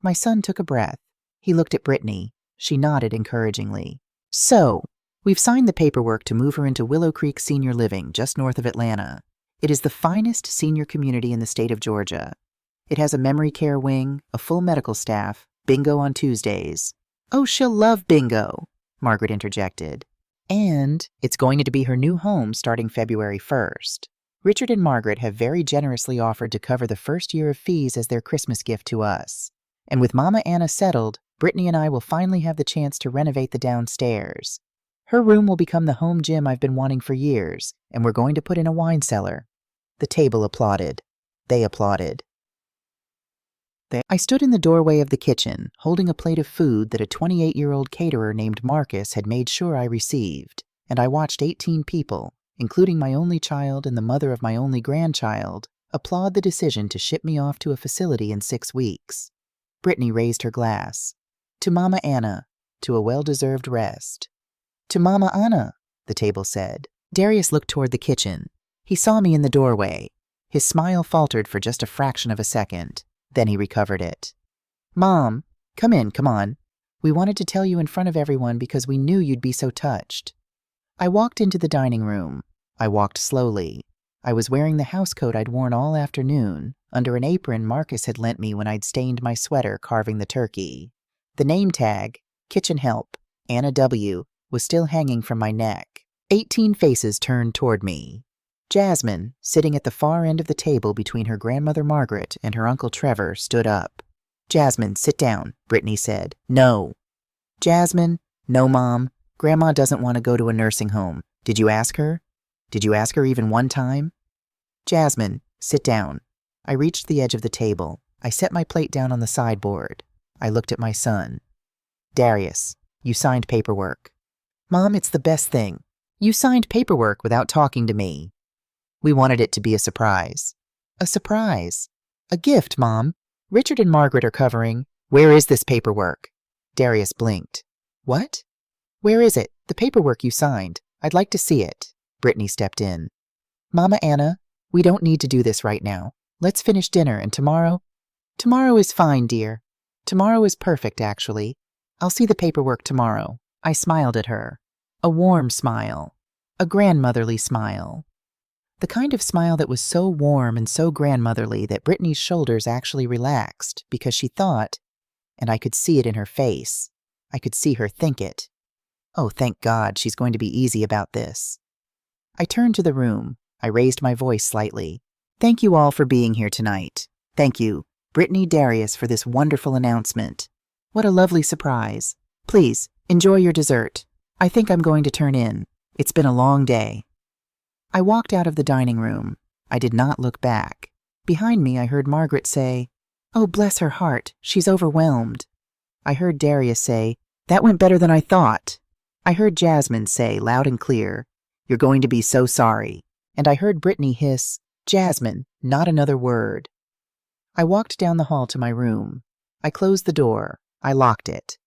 My son took a breath. He looked at Brittany. She nodded encouragingly. So, we've signed the paperwork to move her into Willow Creek Senior Living, just north of Atlanta. It is the finest senior community in the state of Georgia. It has a memory care wing, a full medical staff, bingo on Tuesdays. Oh, she'll love bingo, Margaret interjected. And it's going to be her new home starting February 1st. Richard and Margaret have very generously offered to cover the first year of fees as their Christmas gift to us. And with Mama Anna settled, Brittany and I will finally have the chance to renovate the downstairs. Her room will become the home gym I've been wanting for years, and we're going to put in a wine cellar. The table applauded. They applauded. I stood in the doorway of the kitchen, holding a plate of food that a 28-year-old caterer named Marcus had made sure I received, and I watched 18 people, including my only child and the mother of my only grandchild, applaud the decision to ship me off to a facility in 6 weeks. Brittany raised her glass. To Mama Anna, to a well-deserved rest. To Mama Anna, the table said. Darius looked toward the kitchen. He saw me in the doorway. His smile faltered for just a fraction of a second. Then he recovered it. Mom, come in, come on. We wanted to tell you in front of everyone because we knew you'd be so touched. I walked into the dining room. I walked slowly. I was wearing the housecoat I'd worn all afternoon, under an apron Marcus had lent me when I'd stained my sweater carving the turkey. The name tag, Kitchen Help, Anna W., was still hanging from my neck. 18 faces turned toward me. Jasmine, sitting at the far end of the table between her grandmother Margaret and her Uncle Trevor, stood up. Jasmine, sit down, Brittany said. No. Jasmine, no, Mom. Grandma doesn't want to go to a nursing home. Did you ask her? Did you ask her even one time? Jasmine, sit down. I reached the edge of the table. I set my plate down on the sideboard. I looked at my son. Darius, you signed paperwork. Mom, it's the best thing. You signed paperwork without talking to me. We wanted it to be a surprise. A surprise. A gift, Mom. Richard and Margaret are covering. Where is this paperwork? Darius blinked. What? Where is it? The paperwork you signed. I'd like to see it. Brittany stepped in. Mama Anna, we don't need to do this right now. Let's finish dinner and tomorrow. Tomorrow is fine, dear. Tomorrow is perfect, actually. I'll see the paperwork tomorrow. I smiled at her. A warm smile. A grandmotherly smile. The kind of smile that was so warm and so grandmotherly that Brittany's shoulders actually relaxed because she thought, and I could see it in her face. I could see her think it. Oh, thank God, she's going to be easy about this. I turned to the room. I raised my voice slightly. Thank you all for being here tonight. Thank you, Brittany, Darius, for this wonderful announcement. What a lovely surprise. Please, enjoy your dessert. I think I'm going to turn in. It's been a long day. I walked out of the dining room. I did not look back. Behind me, I heard Margaret say, Oh, bless her heart, she's overwhelmed. I heard Darius say, That went better than I thought. I heard Jasmine say, loud and clear, You're going to be so sorry. And I heard Brittany hiss, Jasmine, not another word. I walked down the hall to my room. I closed the door. I locked it.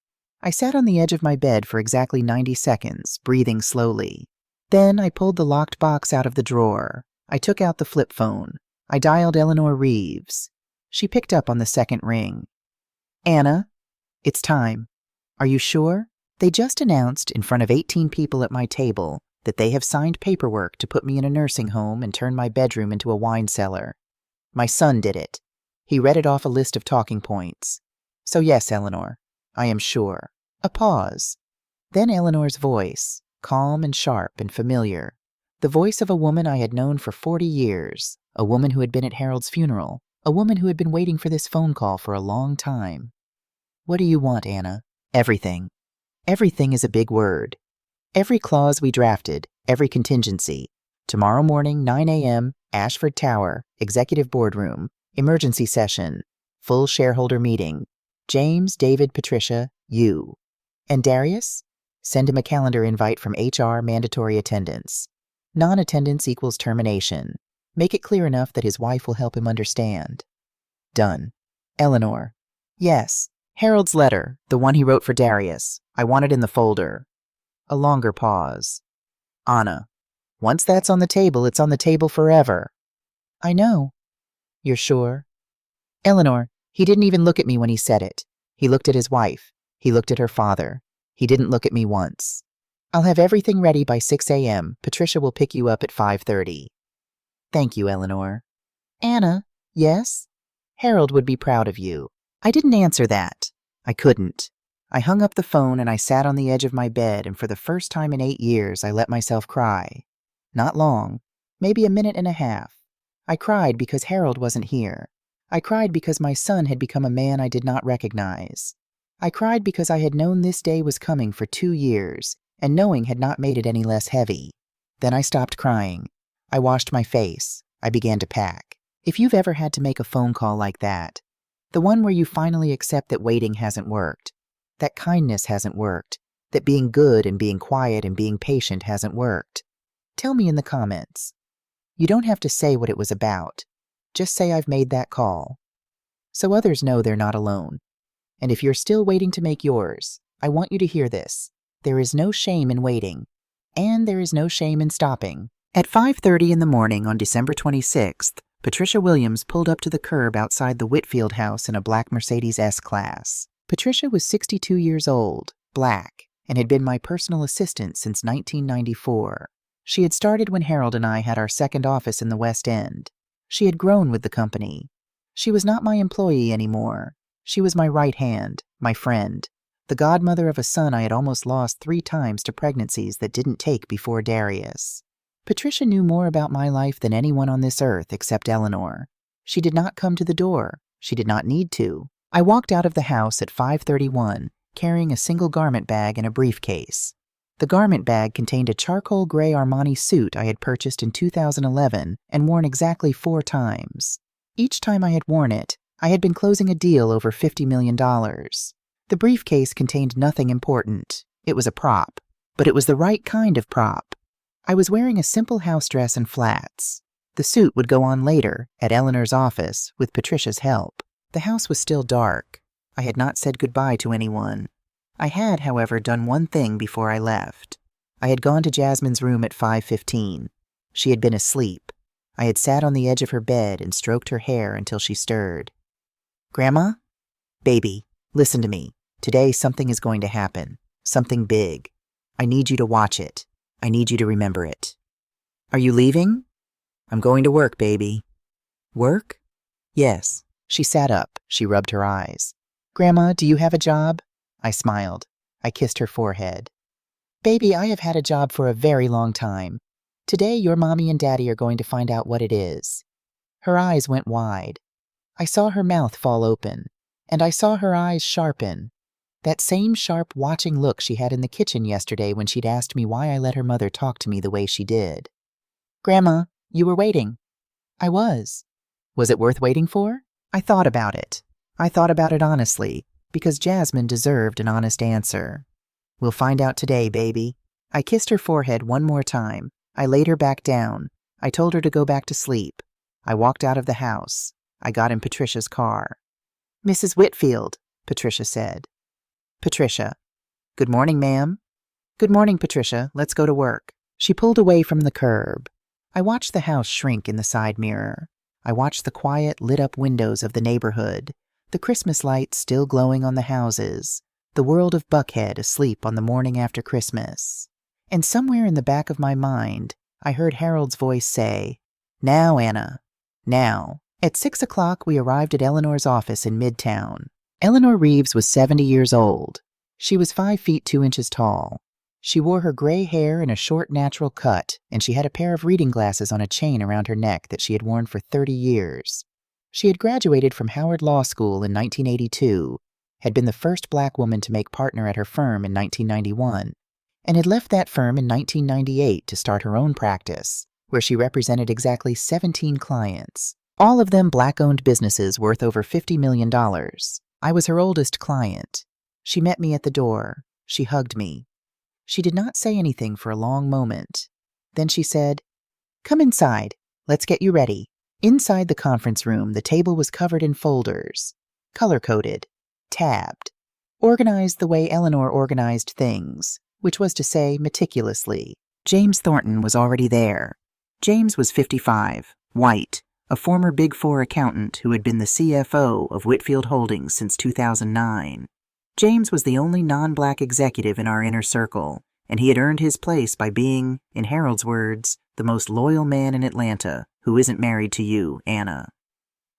I sat on the edge of my bed for exactly 90 seconds, breathing slowly. Then I pulled the locked box out of the drawer. I took out the flip phone. I dialed Eleanor Reeves. She picked up on the second ring. Anna, it's time. Are you sure? They just announced in front of 18 people at my table that they have signed paperwork to put me in a nursing home and turn my bedroom into a wine cellar. My son did it. He read it off a list of talking points. So yes, Eleanor, I am sure. A pause. Then Eleanor's voice, calm and sharp and familiar. The voice of a woman I had known for 40 years, a woman who had been at Harold's funeral, a woman who had been waiting for this phone call for a long time. What do you want, Anna? Everything. Everything is a big word. Every clause we drafted, every contingency. Tomorrow morning, 9 a.m., Ashford Tower, executive boardroom, emergency session, full shareholder meeting. James, David, Patricia, you. And Darius? Send him a calendar invite from HR, mandatory attendance. Non-attendance equals termination. Make it clear enough that his wife will help him understand. Done. Eleanor. Yes. Harold's letter, the one he wrote for Darius. I want it in the folder. A longer pause. Anna. Once that's on the table, it's on the table forever. I know. You're sure? Eleanor, he didn't even look at me when he said it. He looked at his wife. He looked at her father. He didn't look at me once. I'll have everything ready by 6 a.m. Patricia will pick you up at 5:30. Thank you, Eleanor. Anna, yes? Harold would be proud of you. I didn't answer that. I couldn't. I hung up the phone and I sat on the edge of my bed, and for the first time in 8 years I let myself cry. Not long, maybe a minute and a half. I cried because Harold wasn't here. I cried because my son had become a man I did not recognize. I cried because I had known this day was coming for 2 years, and knowing had not made it any less heavy. Then I stopped crying. I washed my face. I began to pack. If you've ever had to make a phone call like that, the one where you finally accept that waiting hasn't worked, that kindness hasn't worked, that being good and being quiet and being patient hasn't worked, tell me in the comments. You don't have to say what it was about. Just say I've made that call, so others know they're not alone. And if you're still waiting to make yours, I want you to hear this. There is no shame in waiting, and there is no shame in stopping. At 5:30 in the morning on December 26th, Patricia Williams pulled up to the curb outside the Whitfield house in a black Mercedes S-Class. Patricia was 62 years old, black, and had been my personal assistant since 1994. She had started when Harold and I had our second office in the West End. She had grown with the company. She was not my employee anymore. She was my right hand, my friend, the godmother of a son I had almost lost 3 times to pregnancies that didn't take before Darius. Patricia knew more about my life than anyone on this earth except Eleanor. She did not come to the door. She did not need to. I walked out of the house at 5:31, carrying a single garment bag and a briefcase. The garment bag contained a charcoal gray Armani suit I had purchased in 2011 and worn exactly 4 times. Each time I had worn it, I had been closing a deal over $50 million. The briefcase contained nothing important. It was a prop, but it was the right kind of prop. I was wearing a simple house dress and flats. The suit would go on later, at Eleanor's office, with Patricia's help. The house was still dark. I had not said goodbye to anyone. I had, however, done one thing before I left. I had gone to Jasmine's room at 5:15. She had been asleep. I had sat on the edge of her bed and stroked her hair until she stirred. Grandma? Baby, listen to me. Today something is going to happen. Something big. I need you to watch it. I need you to remember it. Are you leaving? I'm going to work, baby. Work? Yes. She sat up. She rubbed her eyes. Grandma, do you have a job? I smiled. I kissed her forehead. Baby, I have had a job for a very long time. Today, your mommy and daddy are going to find out what it is. Her eyes went wide. I saw her mouth fall open, and I saw her eyes sharpen. That same sharp, watching look she had in the kitchen yesterday when she'd asked me why I let her mother talk to me the way she did. Grandma, you were waiting. I was. Was it worth waiting for? I thought about it. I thought about it honestly, because Jasmine deserved an honest answer. We'll find out today, baby. I kissed her forehead one more time. I laid her back down. I told her to go back to sleep. I walked out of the house. I got in Patricia's car. Mrs. Whitfield, Patricia said. Patricia. Good morning, ma'am. Good morning, Patricia. Let's go to work. She pulled away from the curb. I watched the house shrink in the side mirror. I watched the quiet, lit-up windows of the neighborhood, the Christmas lights still glowing on the houses, the world of Buckhead asleep on the morning after Christmas. And somewhere in the back of my mind, I heard Harold's voice say, Now, Anna. Now. At 6 o'clock, we arrived at Eleanor's office in Midtown. Eleanor Reeves was 70 years old. She was 5 feet 2 inches tall. She wore her gray hair in a short natural cut, and she had a pair of reading glasses on a chain around her neck that she had worn for 30 years. She had graduated from Howard Law School in 1982, had been the first black woman to make partner at her firm in 1991, and had left that firm in 1998 to start her own practice, where she represented exactly 17 clients, all of them black-owned businesses worth over $50 million. I was her oldest client. She met me at the door. She hugged me. She did not say anything for a long moment. Then she said, "Come inside. Let's get you ready." Inside the conference room, the table was covered in folders, color-coded, tabbed, organized the way Eleanor organized things, which was to say, meticulously. James Thornton was already there. James was 55, white, a former Big Four accountant who had been the CFO of Whitfield Holdings since 2009. James was the only non-black executive in our inner circle, and he had earned his place by being, in Harold's words, the most loyal man in Atlanta who isn't married to you, Anna.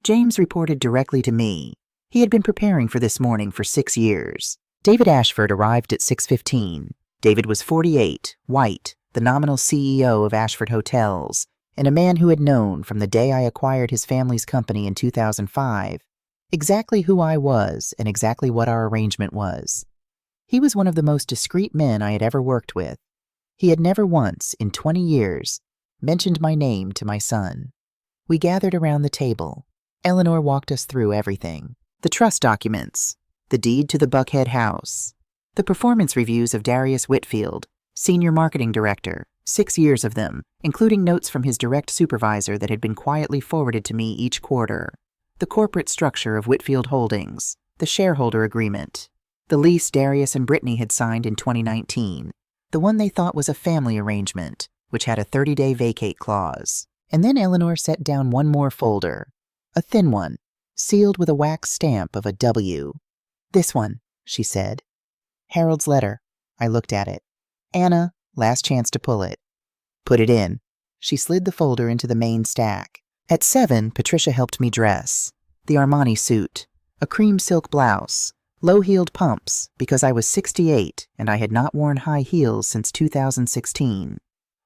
James reported directly to me. He had been preparing for this morning for 6 years. David Ashford arrived at 6:15. David was 48, white, the nominal CEO of Ashford Hotels, and a man who had known from the day I acquired his family's company in 2005 exactly who I was and exactly what our arrangement was. He was one of the most discreet men I had ever worked with. He had never once, in 20 years, mentioned my name to my son. We gathered around the table. Eleanor walked us through everything. The trust documents, the deed to the Buckhead house, the performance reviews of Darius Whitfield, senior marketing director, 6 years of them, including notes from his direct supervisor that had been quietly forwarded to me each quarter, the corporate structure of Whitfield Holdings, the shareholder agreement, the lease Darius and Brittany had signed in 2019, the one they thought was a family arrangement, which had a 30-day vacate clause. And then Eleanor set down one more folder, a thin one, sealed with a wax stamp of a W. "This one," she said. "Harold's letter." I looked at it. "Anna, last chance to pull it." "Put it in." She slid the folder into the main stack. At 7, Patricia helped me dress. The Armani suit, a cream silk blouse, low-heeled pumps, because I was 68 and I had not worn high heels since 2016.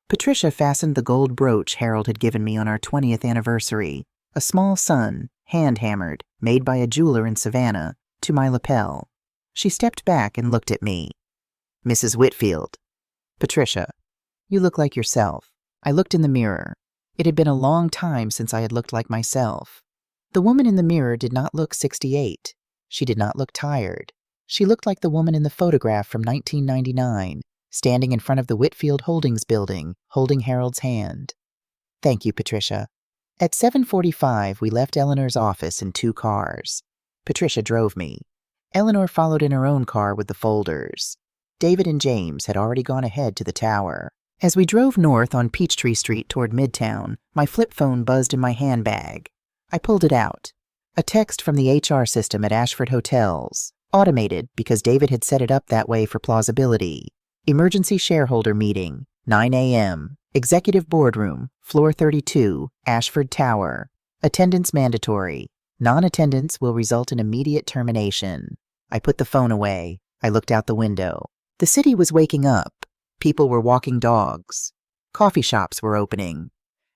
Patricia fastened the gold brooch Harold had given me on our 20th anniversary, a small sun, hand-hammered, made by a jeweler in Savannah, to my lapel. She stepped back and looked at me. "Mrs. Whitfield." "Patricia, you look like yourself." I looked in the mirror. It had been a long time since I had looked like myself. The woman in the mirror did not look 68. She did not look tired. She looked like the woman in the photograph from 1999, standing in front of the Whitfield Holdings building, holding Harold's hand. "Thank you, Patricia." At 7:45, we left Eleanor's office in 2 cars. Patricia drove me. Eleanor followed in her own car with the folders. David and James had already gone ahead to the tower. As we drove north on Peachtree Street toward Midtown, my flip phone buzzed in my handbag. I pulled it out. A text from the HR system at Ashford Hotels, automated because David had set it up that way for plausibility. Emergency shareholder meeting, 9 a.m., executive boardroom, floor 32, Ashford Tower. Attendance mandatory. Non-attendance will result in immediate termination. I put the phone away. I looked out the window. The city was waking up. People were walking dogs. Coffee shops were opening.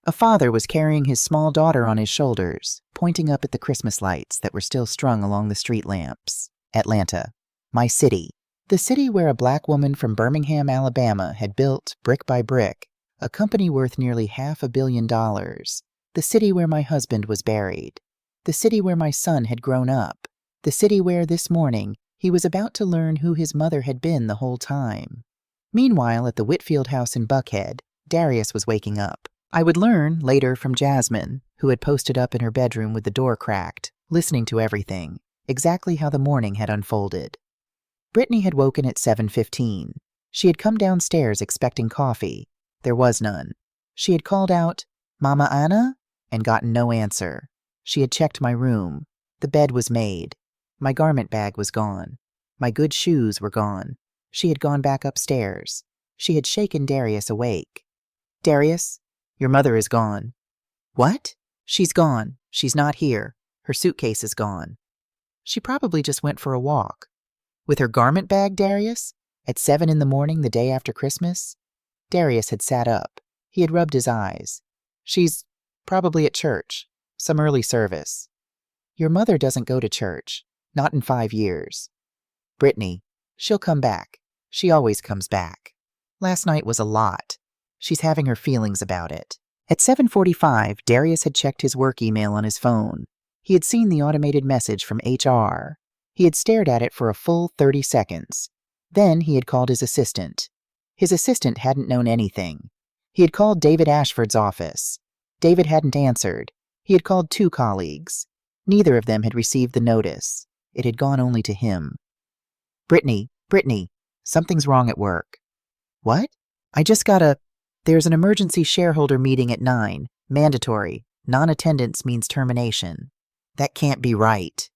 A father was carrying his small daughter on his shoulders, pointing up at the Christmas lights that were still strung along the street lamps. Atlanta, my city. The city where a black woman from Birmingham, Alabama had built, brick by brick, a company worth nearly $500 million. The city where my husband was buried. The city where my son had grown up. The city where, this morning, he was about to learn who his mother had been the whole time. Meanwhile, at the Whitfield house in Buckhead, Darius was waking up. I would learn, later, from Jasmine, who had posted up in her bedroom with the door cracked, listening to everything, exactly how the morning had unfolded. Brittany had woken at 7:15. She had come downstairs expecting coffee. There was none. She had called out, "Mama Anna?" and gotten no answer. She had checked my room. The bed was made. My garment bag was gone. My good shoes were gone. She had gone back upstairs. She had shaken Darius awake. "Darius, your mother is gone." "What?" "She's gone. She's not here. Her suitcase is gone." "She probably just went for a walk." "With her garment bag, Darius? At 7 in the morning the day after Christmas?" Darius had sat up. He had rubbed his eyes. "She's probably at church. Some early service." Your mother doesn't go to church. Not in 5 years. Brittany, she'll come back. She always comes back. Last night was a lot. She's having her feelings about it. At 7:45, Darius had checked his work email on his phone. He had seen the automated message from HR. He had stared at it for a full 30 seconds. Then he had called his assistant. His assistant hadn't known anything. He had called David Ashford's office. David hadn't answered. He had called 2 colleagues. Neither of them had received the notice. It had gone only to him. Brittany, something's wrong at work. What? There's an emergency shareholder meeting at 9. Mandatory. Non-attendance means termination. That can't be right.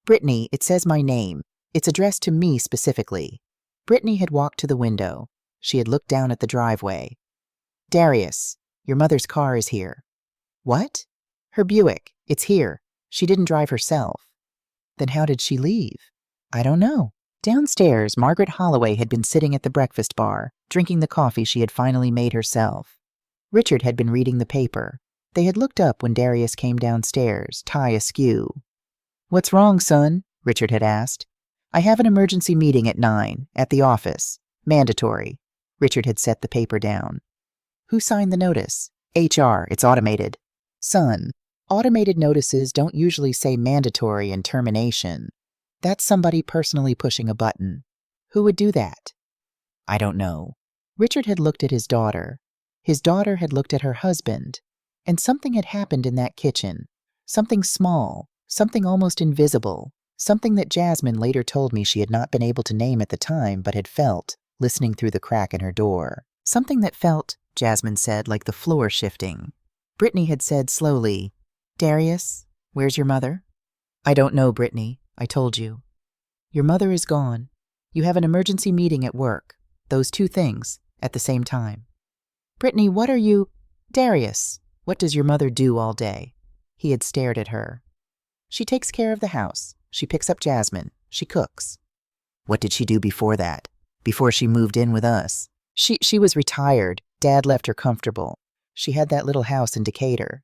Brittany, it says my name. It's addressed to me specifically. Brittany had walked to the window. She had looked down at the driveway. Darius, your mother's car is here. What? Her Buick. It's here. She didn't drive herself. Then how did she leave? I don't know. Downstairs, Margaret Holloway had been sitting at the breakfast bar, drinking the coffee she had finally made herself. Richard had been reading the paper. They had looked up when Darius came downstairs, tie askew. What's wrong, son? Richard had asked. I have an emergency meeting at 9, at the office. Mandatory. Richard had set the paper down. Who signed the notice? HR. It's automated. Son, automated notices don't usually say mandatory and termination. That's somebody personally pushing a button. Who would do that? I don't know. Richard had looked at his daughter. His daughter had looked at her husband. And something had happened in that kitchen. Something small, something almost invisible, something that Jasmine later told me she had not been able to name at the time but had felt, listening through the crack in her door. Something that felt, Jasmine said, like the floor shifting. Brittany had said slowly, Darius, where's your mother? I don't know, Brittany. I told you. Your mother is gone. You have an emergency meeting at work. Those 2 things, at the same time. Brittany, what are you... Darius, what does your mother do all day? He had stared at her. She takes care of the house. She picks up Jasmine. She cooks. What did she do before that? Before she moved in with us? She was retired. Dad left her comfortable. She had that little house in Decatur.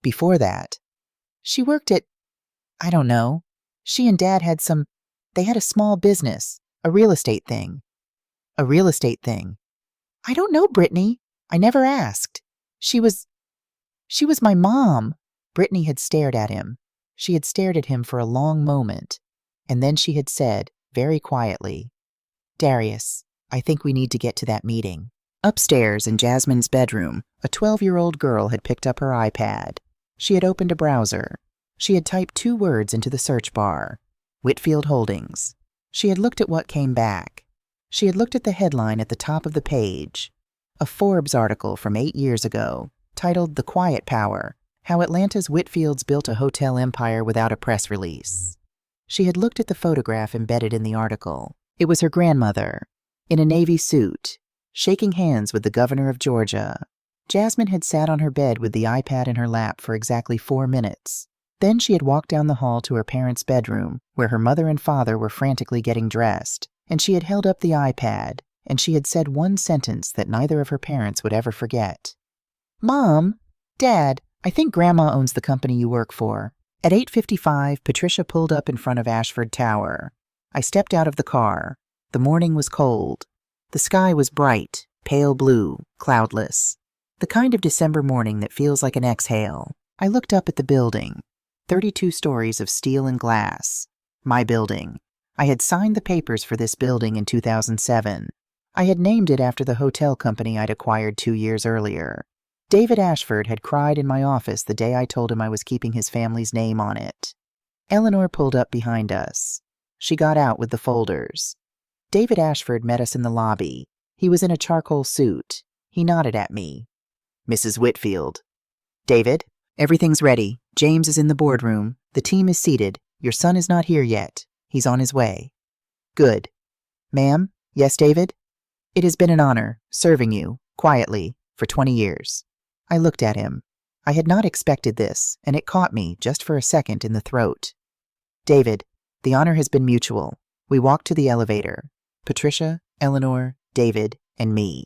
Before that, she worked at... I don't know. She and Dad they had a small business, a real estate thing. A real estate thing. I don't know, Brittany. I never asked. She was my mom. Brittany had stared at him. She had stared at him for a long moment, and then she had said, very quietly, Darius, I think we need to get to that meeting. Upstairs in Jasmine's bedroom, a 12-year-old girl had picked up her iPad. She had opened a browser. She had typed 2 words into the search bar. Whitfield Holdings. She had looked at what came back. She had looked at the headline at the top of the page. A Forbes article from 8 years ago, titled The Quiet Power, How Atlanta's Whitfields Built a Hotel Empire Without a Press Release. She had looked at the photograph embedded in the article. It was her grandmother, in a navy suit, shaking hands with the governor of Georgia. Jasmine had sat on her bed with the iPad in her lap for exactly 4 minutes. Then she had walked down the hall to her parents' bedroom, where her mother and father were frantically getting dressed, and she had held up the iPad, and she had said one sentence that neither of her parents would ever forget. Mom, Dad, I think Grandma owns the company you work for. At 8:55, Patricia pulled up in front of Ashford Tower. I stepped out of the car. The morning was cold. The sky was bright, pale blue, cloudless. The kind of December morning that feels like an exhale. I looked up at the building. 32 stories of steel and glass. My building. I had signed the papers for this building in 2007. I had named it after the hotel company I'd acquired 2 years earlier. David Ashford had cried in my office the day I told him I was keeping his family's name on it. Eleanor pulled up behind us. She got out with the folders. David Ashford met us in the lobby. He was in a charcoal suit. He nodded at me. Mrs. Whitfield. David, everything's ready. James is in the boardroom. The team is seated. Your son is not here yet. He's on his way. Good. Ma'am? Yes, David? It has been an honor, serving you, quietly, for 20 years. I looked at him. I had not expected this, and it caught me, just for a second, in the throat. David, the honor has been mutual. We walked to the elevator. Patricia, Eleanor, David, and me.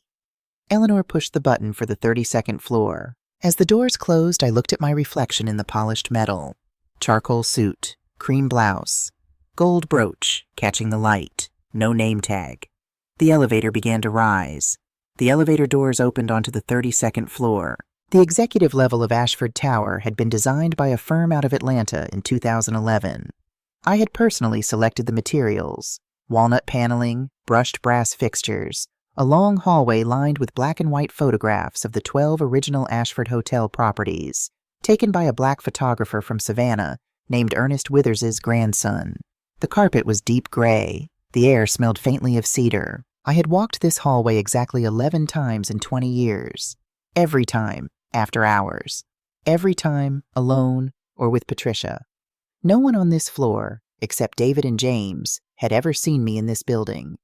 Eleanor pushed the button for the 32nd floor. As the doors closed, I looked at my reflection in the polished metal. charcoal suit, cream blouse, gold brooch, catching the light, no name tag. The elevator began to rise. The elevator doors opened onto the 32nd floor. The executive level of Ashford Tower had been designed by a firm out of Atlanta in 2011. I had personally selected the materials: walnut paneling, brushed brass fixtures, a long hallway lined with black and white photographs of the 12 original Ashford Hotel properties, taken by a black photographer from Savannah named Ernest Withers's grandson. The carpet was deep gray. The air smelled faintly of cedar. I had walked this hallway exactly 11 times in 20 years. Every time, after hours. Every time, alone or with Patricia. No one on this floor, except David and James, had ever seen me in this building.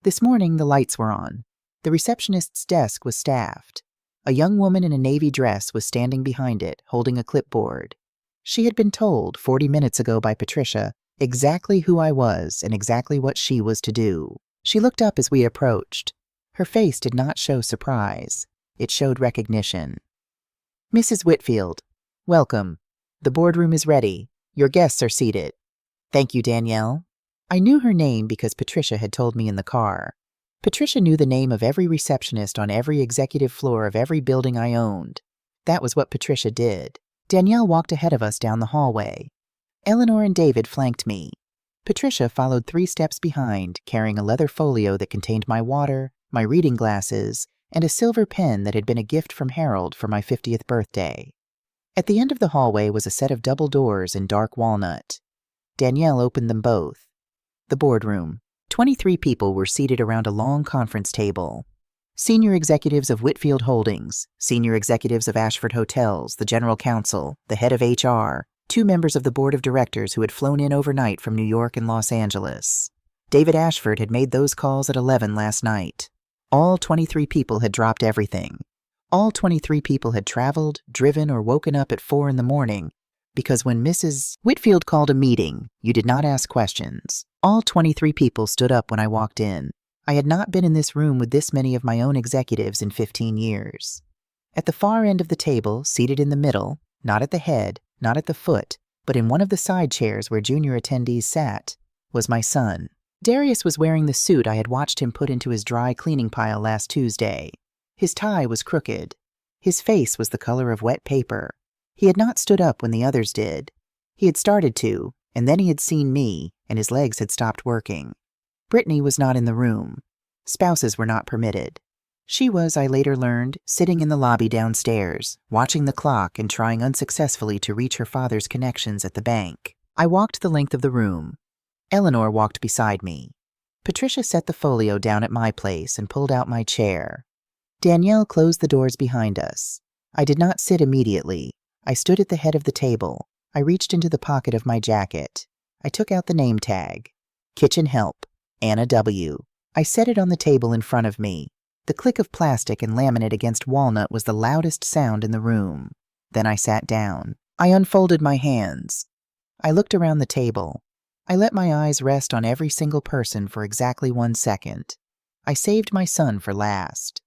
This morning, the lights were on. The receptionist's desk was staffed. A young woman in a navy dress was standing behind it, holding a clipboard. She had been told 40 minutes ago by Patricia exactly who I was and exactly what she was to do. She looked up as we approached. Her face did not show surprise. It showed recognition. "Mrs. Whitfield, welcome. The boardroom is ready. Your guests are seated." "Thank you, Danielle." I knew her name because Patricia had told me in the car. Patricia knew the name of every receptionist on every executive floor of every building I owned. That was what Patricia did. Danielle walked ahead of us down the hallway. Eleanor and David flanked me. Patricia followed 3 steps behind, carrying a leather folio that contained my water, my reading glasses, and a silver pen that had been a gift from Harold for my 50th birthday. At the end of the hallway was a set of double doors in dark walnut. Danielle opened them both. The boardroom. 23 people were seated around a long conference table. Senior executives of Whitfield Holdings, senior executives of Ashford Hotels, the general counsel, the head of HR, 2 members of the board of directors who had flown in overnight from New York and Los Angeles. David Ashford had made those calls at 11 last night. All 23 people had dropped everything. All 23 people had traveled, driven, or woken up at 4 in the morning, because when Mrs. Whitfield called a meeting, you did not ask questions. All 23 people stood up when I walked in. I had not been in this room with this many of my own executives in 15 years. At the far end of the table, seated in the middle, not at the head, not at the foot, but in one of the side chairs where junior attendees sat, was my son. Darius was wearing the suit I had watched him put into his dry cleaning pile last Tuesday. His tie was crooked. His face was the color of wet paper. He had not stood up when the others did. He had started to, and then he had seen me, and his legs had stopped working. Brittany was not in the room. Spouses were not permitted. She was, I later learned, sitting in the lobby downstairs, watching the clock and trying unsuccessfully to reach her father's connections at the bank. I walked the length of the room. Eleanor walked beside me. Patricia set the folio down at my place and pulled out my chair. Danielle closed the doors behind us. I did not sit immediately. I stood at the head of the table. I reached into the pocket of my jacket. I took out the name tag. Kitchen help, Anna W. I set it on the table in front of me. The click of plastic and laminate against walnut was the loudest sound in the room. Then I sat down. I unfolded my hands. I looked around the table. I let my eyes rest on every single person for exactly 1 second. I saved my son for last.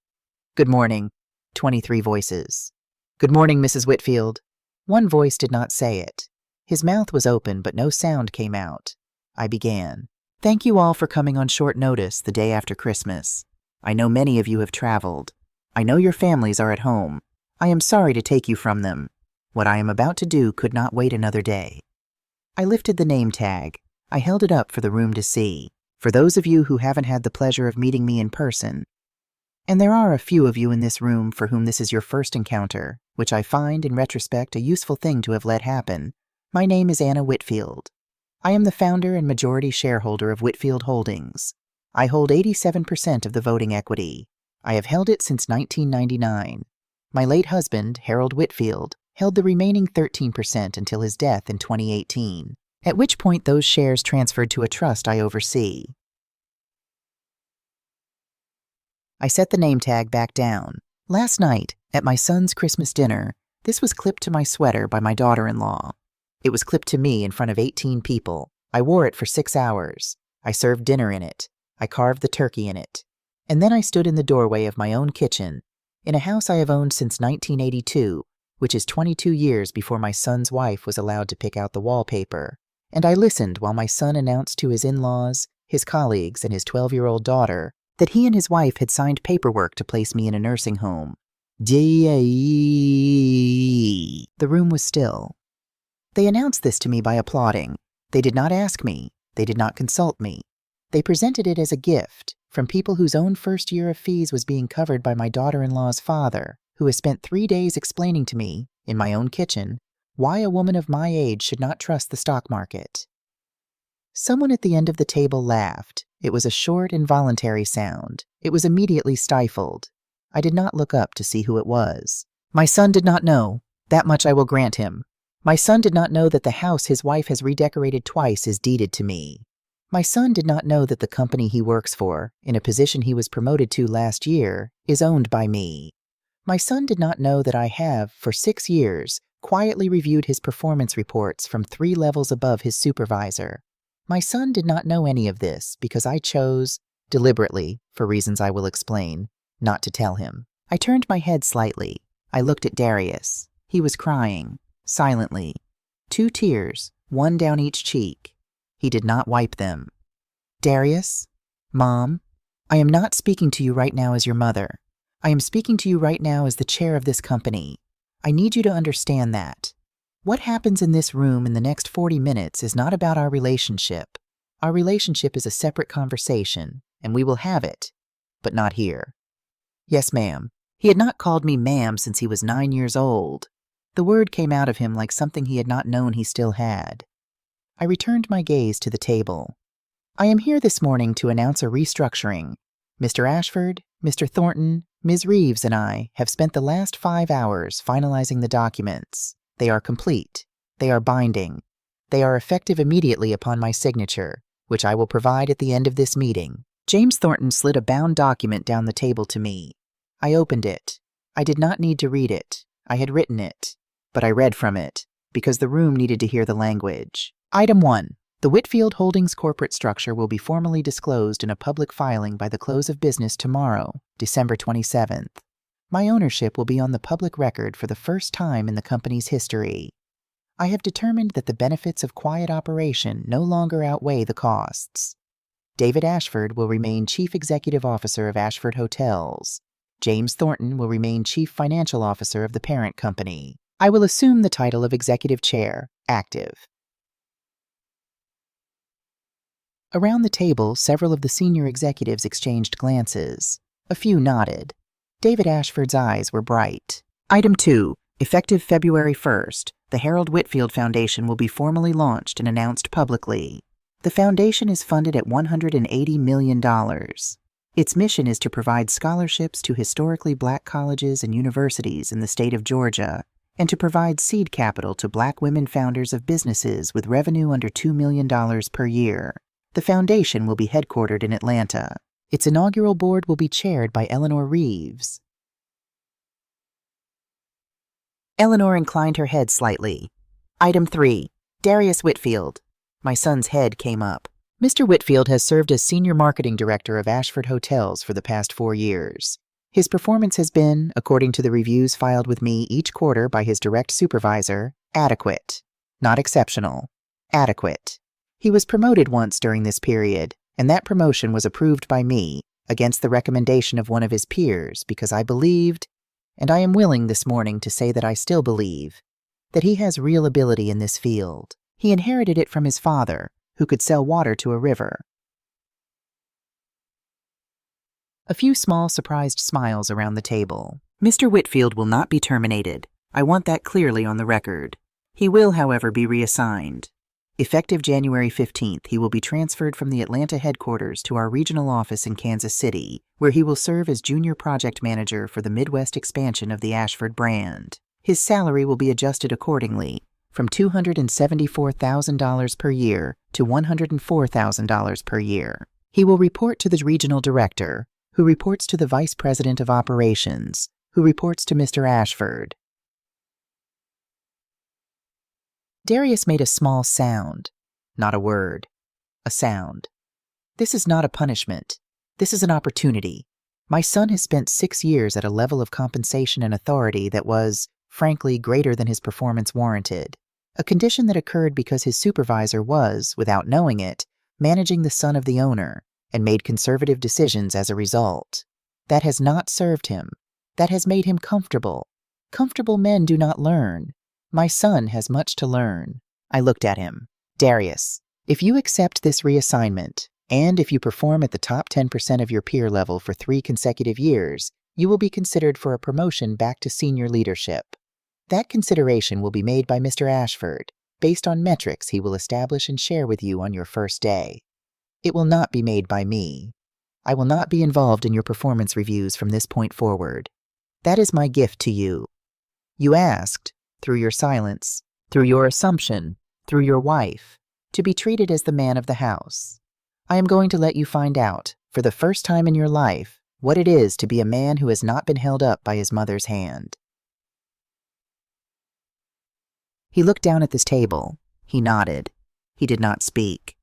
"Good morning," 23 voices. "Good morning, Mrs. Whitfield." One voice did not say it. His mouth was open, but no sound came out. I began. "Thank you all for coming on short notice the day after Christmas. I know many of you have traveled. I know your families are at home. I am sorry to take you from them. What I am about to do could not wait another day." I lifted the name tag. I held it up for the room to see. For those of you who haven't had the pleasure of meeting me in person, and there are a few of you in this room for whom this is your first encounter, which I find, in retrospect, a useful thing to have let happen, my name is Anna Whitfield. I am the founder and majority shareholder of Whitfield Holdings. I hold 87% of the voting equity. I have held it since 1999. My late husband, Harold Whitfield, held the remaining 13% until his death in 2018, at which point those shares transferred to a trust I oversee. I set the name tag back down. Last night, at my son's Christmas dinner, this was clipped to my sweater by my daughter-in-law. It was clipped to me in front of 18 people. I wore it for 6 hours. I served dinner in it. I carved the turkey in it. And then I stood in the doorway of my own kitchen, in a house I have owned since 1982, which is 22 years before my son's wife was allowed to pick out the wallpaper, and I listened while my son announced to his in-laws, his colleagues, and his 12-year-old daughter that he and his wife had signed paperwork to place me in a nursing home. The room was still. They announced this to me by applauding. They did not ask me. They did not consult me. They presented it as a gift from people whose own first year of fees was being covered by my daughter-in-law's father, who has spent 3 days explaining to me, in my own kitchen, why a woman of my age should not trust the stock market. Someone at the end of the table laughed. It was a short, involuntary sound. It was immediately stifled. I did not look up to see who it was. My son did not know. That much I will grant him. My son did not know that the house his wife has redecorated twice is deeded to me. My son did not know that the company he works for, in a position he was promoted to last year, is owned by me. My son did not know that I have, for 6 years, quietly reviewed his performance reports from 3 levels above his supervisor. My son did not know any of this because I chose, deliberately, for reasons I will explain, not to tell him. I turned my head slightly. I looked at Darius. He was crying, silently. 2 tears, one down each cheek. He did not wipe them. Darius, Mom, I am not speaking to you right now as your mother. I am speaking to you right now as the chair of this company. I need you to understand that. What happens in this room in the next 40 minutes is not about our relationship. Our relationship is a separate conversation, and we will have it, but not here. Yes, ma'am. He had not called me ma'am since he was 9 years old. The word came out of him like something he had not known he still had. I returned my gaze to the table. I am here this morning to announce a restructuring. Mr. Ashford, Mr. Thornton, Ms. Reeves, and I have spent the last 5 hours finalizing the documents. They are complete. They are binding. They are effective immediately upon my signature, which I will provide at the end of this meeting. James Thornton slid a bound document down the table to me. I opened it. I did not need to read it. I had written it. But I read from it, because the room needed to hear the language. Item 1. The Whitfield Holdings corporate structure will be formally disclosed in a public filing by the close of business tomorrow, December 27th. My ownership will be on the public record for the first time in the company's history. I have determined that the benefits of quiet operation no longer outweigh the costs. David Ashford will remain Chief Executive Officer of Ashford Hotels. James Thornton will remain Chief Financial Officer of the parent company. I will assume the title of Executive Chair, active. Around the table, several of the senior executives exchanged glances. A few nodded. David Ashford's eyes were bright. Item 2. Effective February 1st, the Harold Whitfield Foundation will be formally launched and announced publicly. The foundation is funded at $180 million. Its mission is to provide scholarships to historically black colleges and universities in the state of Georgia, and to provide seed capital to black women founders of businesses with revenue under $2 million per year. The foundation will be headquartered in Atlanta. Its inaugural board will be chaired by Eleanor Reeves. Eleanor inclined her head slightly. Item 3. Darius Whitfield. My son's head came up. Mr. Whitfield has served as Senior Marketing Director of Ashford Hotels for the past 4 years. His performance has been, according to the reviews filed with me each quarter by his direct supervisor, adequate. Not exceptional. Adequate. He was promoted once during this period, and that promotion was approved by me, against the recommendation of one of his peers, because I believed, and I am willing this morning to say that I still believe, that he has real ability in this field. He inherited it from his father, who could sell water to a river. A few small, surprised smiles around the table. Mr. Whitfield will not be terminated. I want that clearly on the record. He will, however, be reassigned. Effective January 15th, he will be transferred from the Atlanta headquarters to our regional office in Kansas City, where he will serve as Junior Project Manager for the Midwest expansion of the Ashford brand. His salary will be adjusted accordingly, from $274,000 per year to $104,000 per year. He will report to the Regional Director, who reports to the Vice President of Operations, who reports to Mr. Ashford. Darius made a small sound. Not a word. A sound. This is not a punishment. This is an opportunity. My son has spent 6 years at a level of compensation and authority that was, frankly greater than his performance warranted, a condition that occurred because his supervisor was, without knowing it, managing the son of the owner and made conservative decisions as a result. That has not served him. That has made him comfortable. Comfortable men do not learn. My son has much to learn. I looked at him. Darius, if you accept this reassignment, and if you perform at the top 10% of your peer level for 3 consecutive years, you will be considered for a promotion back to senior leadership. That consideration will be made by Mr. Ashford, based on metrics he will establish and share with you on your first day. It will not be made by me. I will not be involved in your performance reviews from this point forward. That is my gift to you. You asked, through your silence, through your assumption, through your wife, to be treated as the man of the house. I am going to let you find out, for the first time in your life, what it is to be a man who has not been held up by his mother's hand. He looked down at this table. He nodded. He did not speak.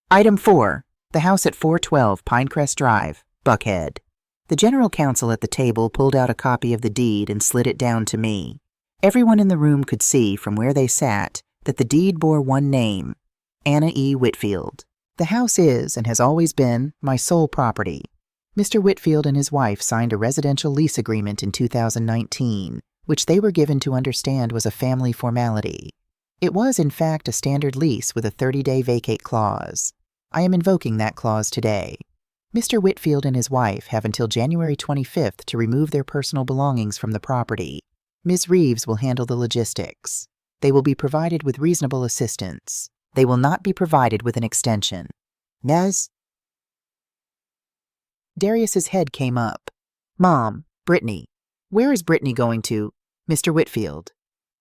Item 4. The house at 412 Pinecrest Drive, Buckhead. The general counsel at the table pulled out a copy of the deed and slid it down to me. Everyone in the room could see from where they sat that the deed bore one name, Anna E. Whitfield. The house is, and has always been, my sole property. Mr. Whitfield and his wife signed a residential lease agreement in 2019, which they were given to understand was a family formality. It was, in fact, a standard lease with a 30-day vacate clause. I am invoking that clause today. Mr. Whitfield and his wife have until January 25th to remove their personal belongings from the property. Ms. Reeves will handle the logistics. They will be provided with reasonable assistance. They will not be provided with an extension. Ms. Darius's head came up. Mom, Brittany. Where is Brittany going to? Mr. Whitfield.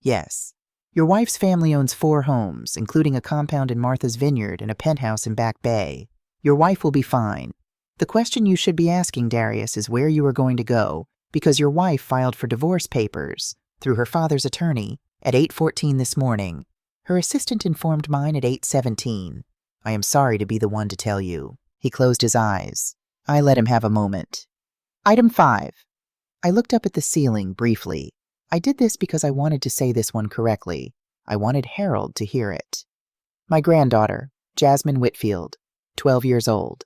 Yes. Your wife's family owns 4 homes, including a compound in Martha's Vineyard and a penthouse in Back Bay. Your wife will be fine. The question you should be asking, Darius, is where you are going to go, because your wife filed for divorce papers, through her father's attorney, at 8:14 this morning. Her assistant informed mine at 8:17. I am sorry to be the one to tell you. He closed his eyes. I let him have a moment. Item 5. I looked up at the ceiling briefly. I did this because I wanted to say this one correctly. I wanted Harold to hear it. My granddaughter, Jasmine Whitfield, 12 years old.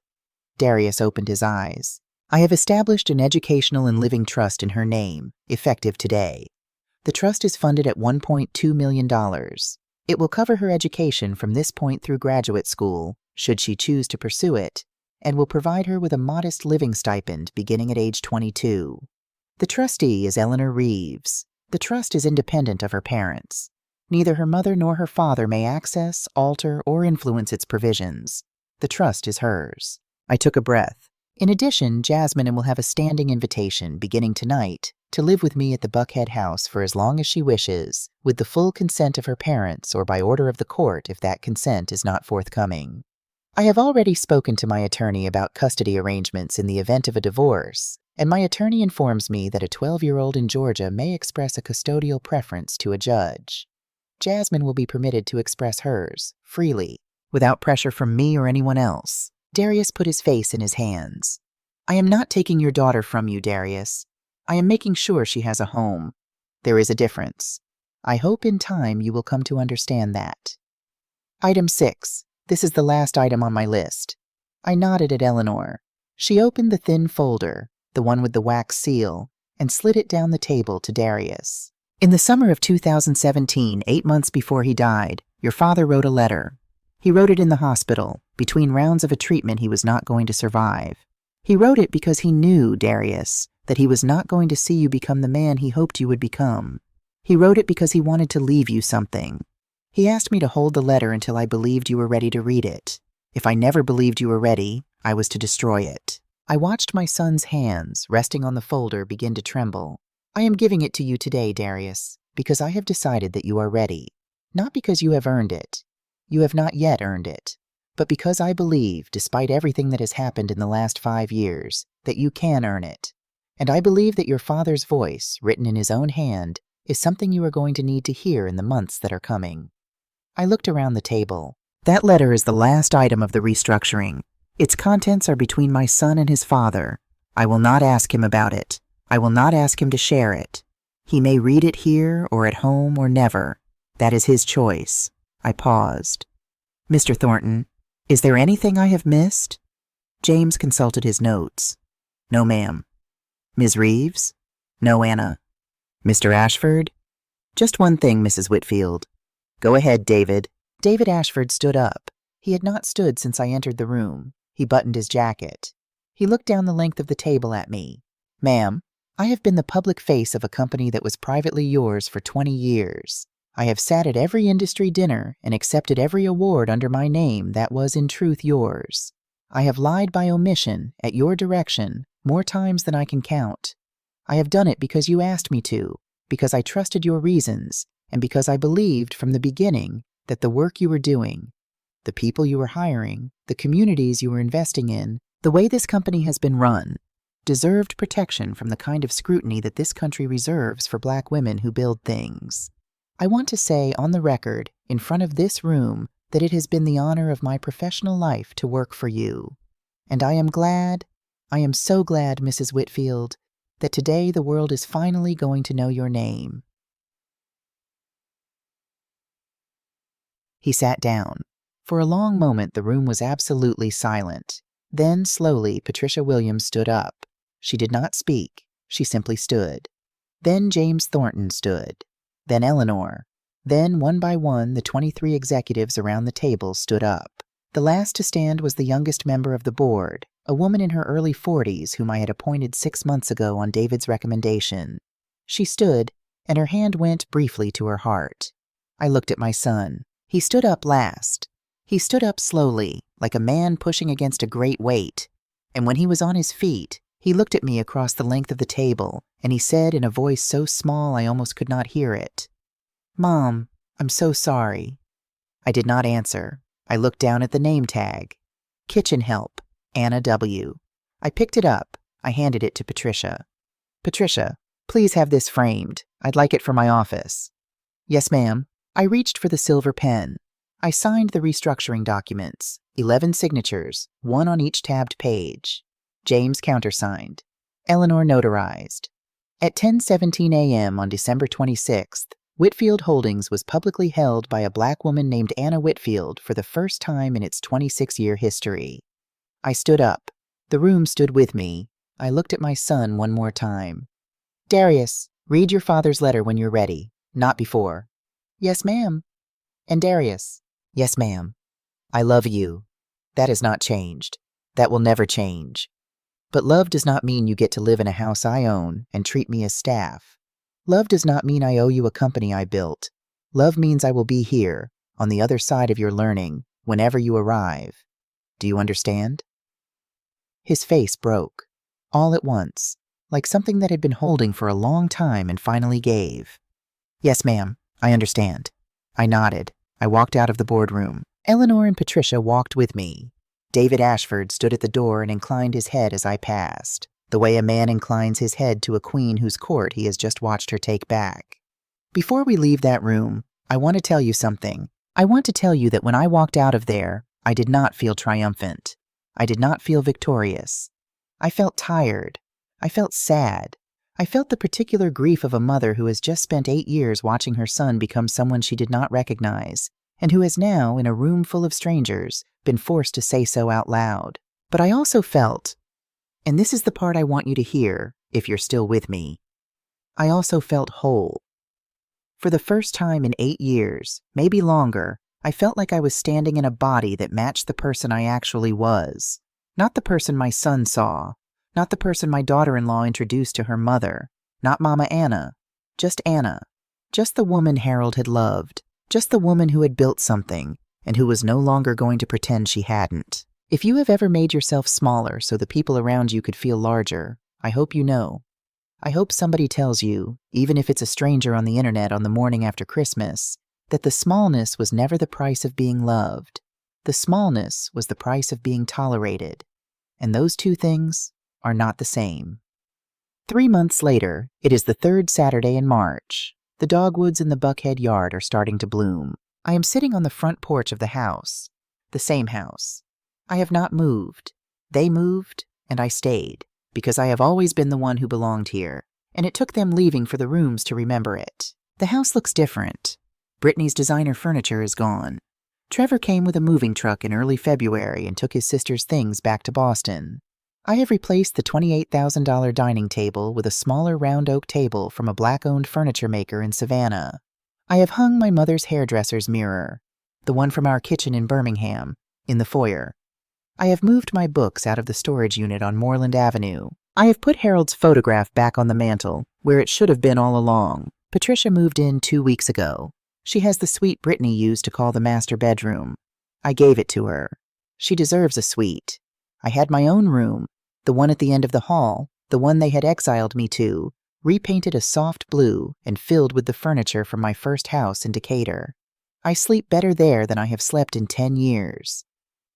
Darius opened his eyes. I have established an educational and living trust in her name, effective today. The trust is funded at $1.2 million. It will cover her education from this point through graduate school, should she choose to pursue it, and will provide her with a modest living stipend beginning at age 22. The trustee is Eleanor Reeves. The trust is independent of her parents. Neither her mother nor her father may access, alter, or influence its provisions. The trust is hers. I took a breath. In addition, Jasmine will have a standing invitation, beginning tonight, to live with me at the Buckhead house for as long as she wishes, with the full consent of her parents or by order of the court if that consent is not forthcoming. I have already spoken to my attorney about custody arrangements in the event of a divorce, and my attorney informs me that a 12-year-old in Georgia may express a custodial preference to a judge. Jasmine will be permitted to express hers, freely, without pressure from me or anyone else. Darius put his face in his hands. I am not taking your daughter from you, Darius. I am making sure she has a home. There is a difference. I hope in time you will come to understand that. Item 6. This is the last item on my list. I nodded at Eleanor. She opened the thin folder, the one with the wax seal, and slid it down the table to Darius. In the summer of 2017, 8 months before he died, your father wrote a letter. He wrote it in the hospital, between rounds of a treatment he was not going to survive. He wrote it because he knew, Darius, that he was not going to see you become the man he hoped you would become. He wrote it because he wanted to leave you something. He asked me to hold the letter until I believed you were ready to read it. If I never believed you were ready, I was to destroy it. I watched my son's hands, resting on the folder, begin to tremble. I am giving it to you today, Darius, because I have decided that you are ready. Not because you have earned it. You have not yet earned it. But because I believe, despite everything that has happened in the last 5 years, that you can earn it. And I believe that your father's voice, written in his own hand, is something you are going to need to hear in the months that are coming. I looked around the table. That letter is the last item of the restructuring. Its contents are between my son and his father. I will not ask him about it. I will not ask him to share it. He may read it here or at home or never. That is his choice. I paused. Mr. Thornton, is there anything I have missed? James consulted his notes. No, ma'am. Ms. Reeves? No, Anna. Mr. Ashford? Just one thing, Mrs. Whitfield. Go ahead, David. David Ashford stood up. He had not stood since I entered the room. He buttoned his jacket. He looked down the length of the table at me. Ma'am, I have been the public face of a company that was privately yours for 20 years. I have sat at every industry dinner and accepted every award under my name that was in truth yours. I have lied by omission, at your direction, more times than I can count. I have done it because you asked me to, because I trusted your reasons, and because I believed from the beginning that the work you were doing, the people you were hiring, the communities you were investing in, the way this company has been run, deserved protection from the kind of scrutiny that this country reserves for Black women who build things. I want to say on the record, in front of this room, that it has been the honor of my professional life to work for you. And I am so glad, Mrs. Whitfield, that today the world is finally going to know your name. He sat down. For a long moment the room was absolutely silent. Then, slowly, Patricia Williams stood up. She did not speak. She simply stood. Then James Thornton stood. Then Eleanor. Then, one by one, the 23 executives around the table stood up. The last to stand was the youngest member of the board, a woman in her early 40s whom I had appointed 6 months ago on David's recommendation. She stood, and her hand went briefly to her heart. I looked at my son. He stood up last. He stood up slowly, like a man pushing against a great weight. And when he was on his feet, he looked at me across the length of the table, and he said in a voice so small I almost could not hear it, "Mom, I'm so sorry." I did not answer. I looked down at the name tag. Kitchen help, Anna W. I picked it up. I handed it to Patricia. "Patricia, please have this framed. I'd like it for my office." "Yes, ma'am." I reached for the silver pen. I signed the restructuring documents, 11 signatures, 1 on each tabbed page. James countersigned. Eleanor notarized. At 10:17 a.m. on December 26th, Whitfield Holdings was publicly held by a Black woman named Anna Whitfield for the first time in its 26-year history. I stood up. The room stood with me. I looked at my son one more time. "Darius, read your father's letter when you're ready, not before." "Yes, ma'am." And Darius, "Yes, ma'am. I love you. That has not changed. That will never change. But love does not mean you get to live in a house I own and treat me as staff. Love does not mean I owe you a company I built. Love means I will be here, on the other side of your learning, whenever you arrive. Do you understand?" His face broke, all at once, like something that had been holding for a long time and finally gave. "Yes, ma'am, I understand." I nodded. I walked out of the boardroom. Eleanor and Patricia walked with me. David Ashford stood at the door and inclined his head as I passed, the way a man inclines his head to a queen whose court he has just watched her take back. Before we leave that room, I want to tell you something. I want to tell you that when I walked out of there, I did not feel triumphant. I did not feel victorious. I felt tired. I felt sad. I felt the particular grief of a mother who has just spent 8 years watching her son become someone she did not recognize, and who has now, in a room full of strangers, been forced to say so out loud. But I also felt, and this is the part I want you to hear, if you're still with me, I also felt whole. For the first time in 8 years, maybe longer, I felt like I was standing in a body that matched the person I actually was. Not the person my son saw, not the person my daughter-in-law introduced to her mother, not Mama Anna, just Anna, just the woman Harold had loved, just the woman who had built something, and who was no longer going to pretend she hadn't. If you have ever made yourself smaller so the people around you could feel larger, I hope you know. I hope somebody tells you, even if it's a stranger on the internet on the morning after Christmas, that the smallness was never the price of being loved. The smallness was the price of being tolerated. And those two things are not the same. 3 months later, it is the 3rd Saturday in March. The dogwoods in the Buckhead yard are starting to bloom. I am sitting on the front porch of the house. The same house. I have not moved. They moved, and I stayed, because I have always been the one who belonged here, and it took them leaving for the rooms to remember it. The house looks different. Brittany's designer furniture is gone. Trevor came with a moving truck in early February and took his sister's things back to Boston. I have replaced the $28,000 dining table with a smaller round oak table from a black-owned furniture maker in Savannah. I have hung my mother's hairdresser's mirror, the one from our kitchen in Birmingham, in the foyer. I have moved my books out of the storage unit on Moreland Avenue. I have put Harold's photograph back on the mantel, where it should have been all along. Patricia moved in 2 weeks ago. She has the suite Brittany used to call the master bedroom. I gave it to her. She deserves a suite. I had my own room, the one at the end of the hall, the one they had exiled me to, repainted a soft blue and filled with the furniture from my first house in Decatur. I sleep better there than I have slept in 10 years.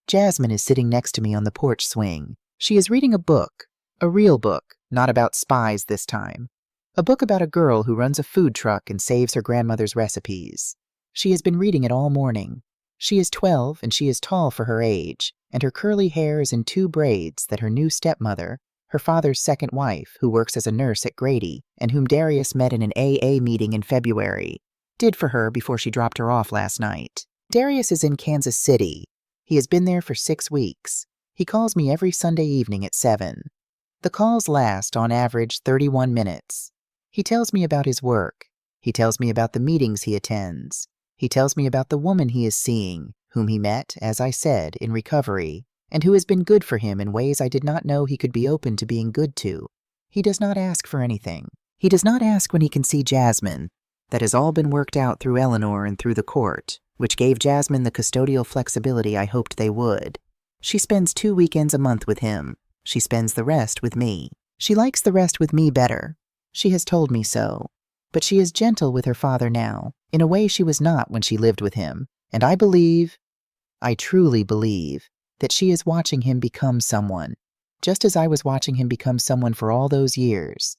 Jasmine is sitting next to me on the porch swing. She is reading a book, a real book, not about spies this time. A book about a girl who runs a food truck and saves her grandmother's recipes. She has been reading it all morning. She is 12 and she is tall for her age, and her curly hair is in 2 braids that her new stepmother, her father's second wife, who works as a nurse at Grady and whom Darius met in an AA meeting in February, did for her before she dropped her off last night. Darius is in Kansas City. He has been there for 6 weeks. He calls me every Sunday evening at 7. The calls last, on average, 31 minutes. He tells me about his work. He tells me about the meetings he attends. He tells me about the woman he is seeing, whom he met, as I said, in recovery, and who has been good for him in ways I did not know he could be open to being good to. He does not ask for anything. He does not ask when he can see Jasmine. That has all been worked out through Eleanor and through the court, which gave Jasmine the custodial flexibility I hoped they would. She spends 2 weekends a month with him. She spends the rest with me. She likes the rest with me better. She has told me so. But she is gentle with her father now, in a way she was not when she lived with him, and I truly believe, that she is watching him become someone, just as I was watching him become someone for all those years.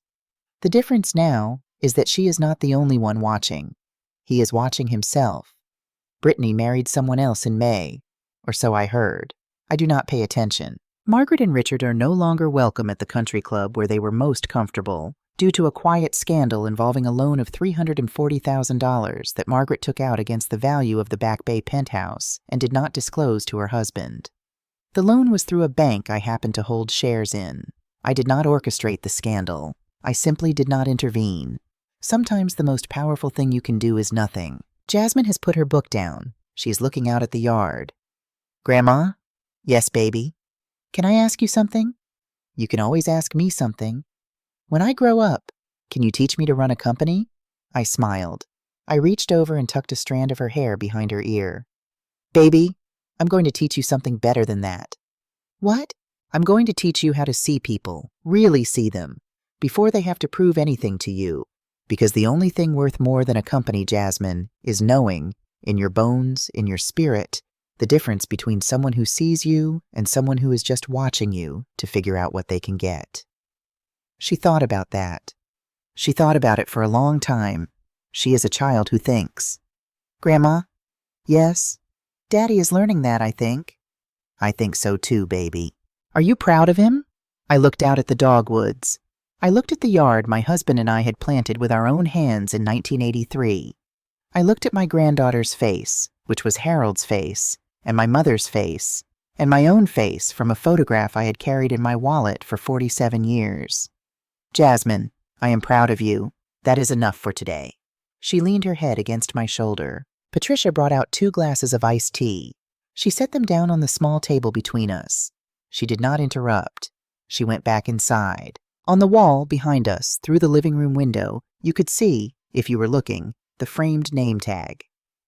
The difference now is that she is not the only one watching. He is watching himself. Brittany married someone else in May, or so I heard. I do not pay attention. Margaret and Richard are no longer welcome at the country club where they were most comfortable, due to a quiet scandal involving a loan of $340,000 that Margaret took out against the value of the Back Bay penthouse and did not disclose to her husband. The loan was through a bank I happened to hold shares in. I did not orchestrate the scandal. I simply did not intervene. Sometimes the most powerful thing you can do is nothing. Jasmine has put her book down. She is looking out at the yard. Grandma? Yes, baby. Can I ask you something? You can always ask me something. When I grow up, can you teach me to run a company? I smiled. I reached over and tucked a strand of her hair behind her ear. Baby, I'm going to teach you something better than that. What? I'm going to teach you how to see people, really see them, before they have to prove anything to you. Because the only thing worth more than a company, Jasmine, is knowing, in your bones, in your spirit, the difference between someone who sees you and someone who is just watching you to figure out what they can get. She thought about that. She thought about it for a long time. She is a child who thinks. Grandma? Yes? Daddy is learning that, I think. I think so too, baby. Are you proud of him? I looked out at the dogwoods. I looked at the yard my husband and I had planted with our own hands in 1983. I looked at my granddaughter's face, which was Harold's face, and my mother's face, and my own face from a photograph I had carried in my wallet for 47 years. Jasmine, I am proud of you. That is enough for today. She leaned her head against my shoulder. Patricia brought out 2 glasses of iced tea. She set them down on the small table between us. She did not interrupt. She went back inside. On the wall behind us, through the living room window, you could see, if you were looking, the framed name tag.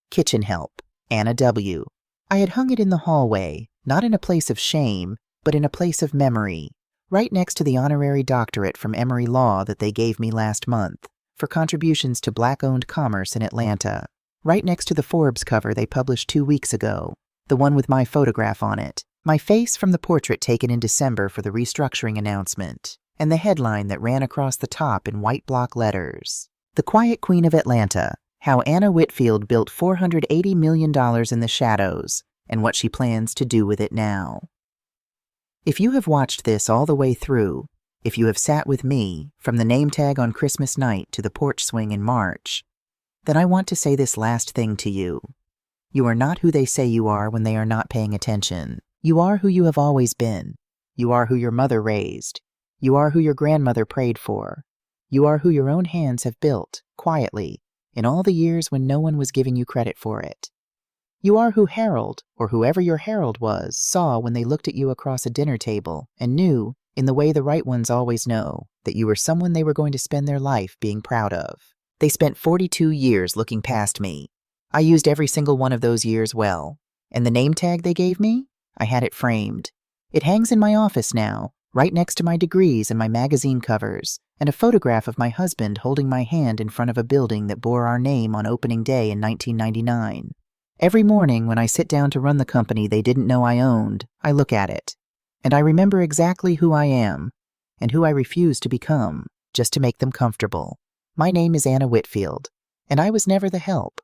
Kitchen help, Anna W. I had hung it in the hallway, not in a place of shame, but in a place of memory, right next to the honorary doctorate from Emory Law that they gave me last month for contributions to black-owned commerce in Atlanta, right next to the Forbes cover they published 2 weeks ago, the one with my photograph on it, my face from the portrait taken in December for the restructuring announcement, and the headline that ran across the top in white block letters. The Quiet Queen of Atlanta, How Anna Whitfield Built $480 Million in the Shadows, and What She Plans to Do with It Now. If you have watched this all the way through, if you have sat with me from the name tag on Christmas night to the porch swing in March, then I want to say this last thing to you. You are not who they say you are when they are not paying attention. You are who you have always been. You are who your mother raised. You are who your grandmother prayed for. You are who your own hands have built, quietly, in all the years when no one was giving you credit for it. You are who Harold, or whoever your Harold was, saw when they looked at you across a dinner table and knew, in the way the right ones always know, that you were someone they were going to spend their life being proud of. They spent 42 years looking past me. I used every single one of those years well. And the name tag they gave me? I had it framed. It hangs in my office now, right next to my degrees and my magazine covers, and a photograph of my husband holding my hand in front of a building that bore our name on opening day in 1999. Every morning when I sit down to run the company they didn't know I owned, I look at it. And I remember exactly who I am, and who I refuse to become, just to make them comfortable. My name is Anna Whitfield, and I was never the help.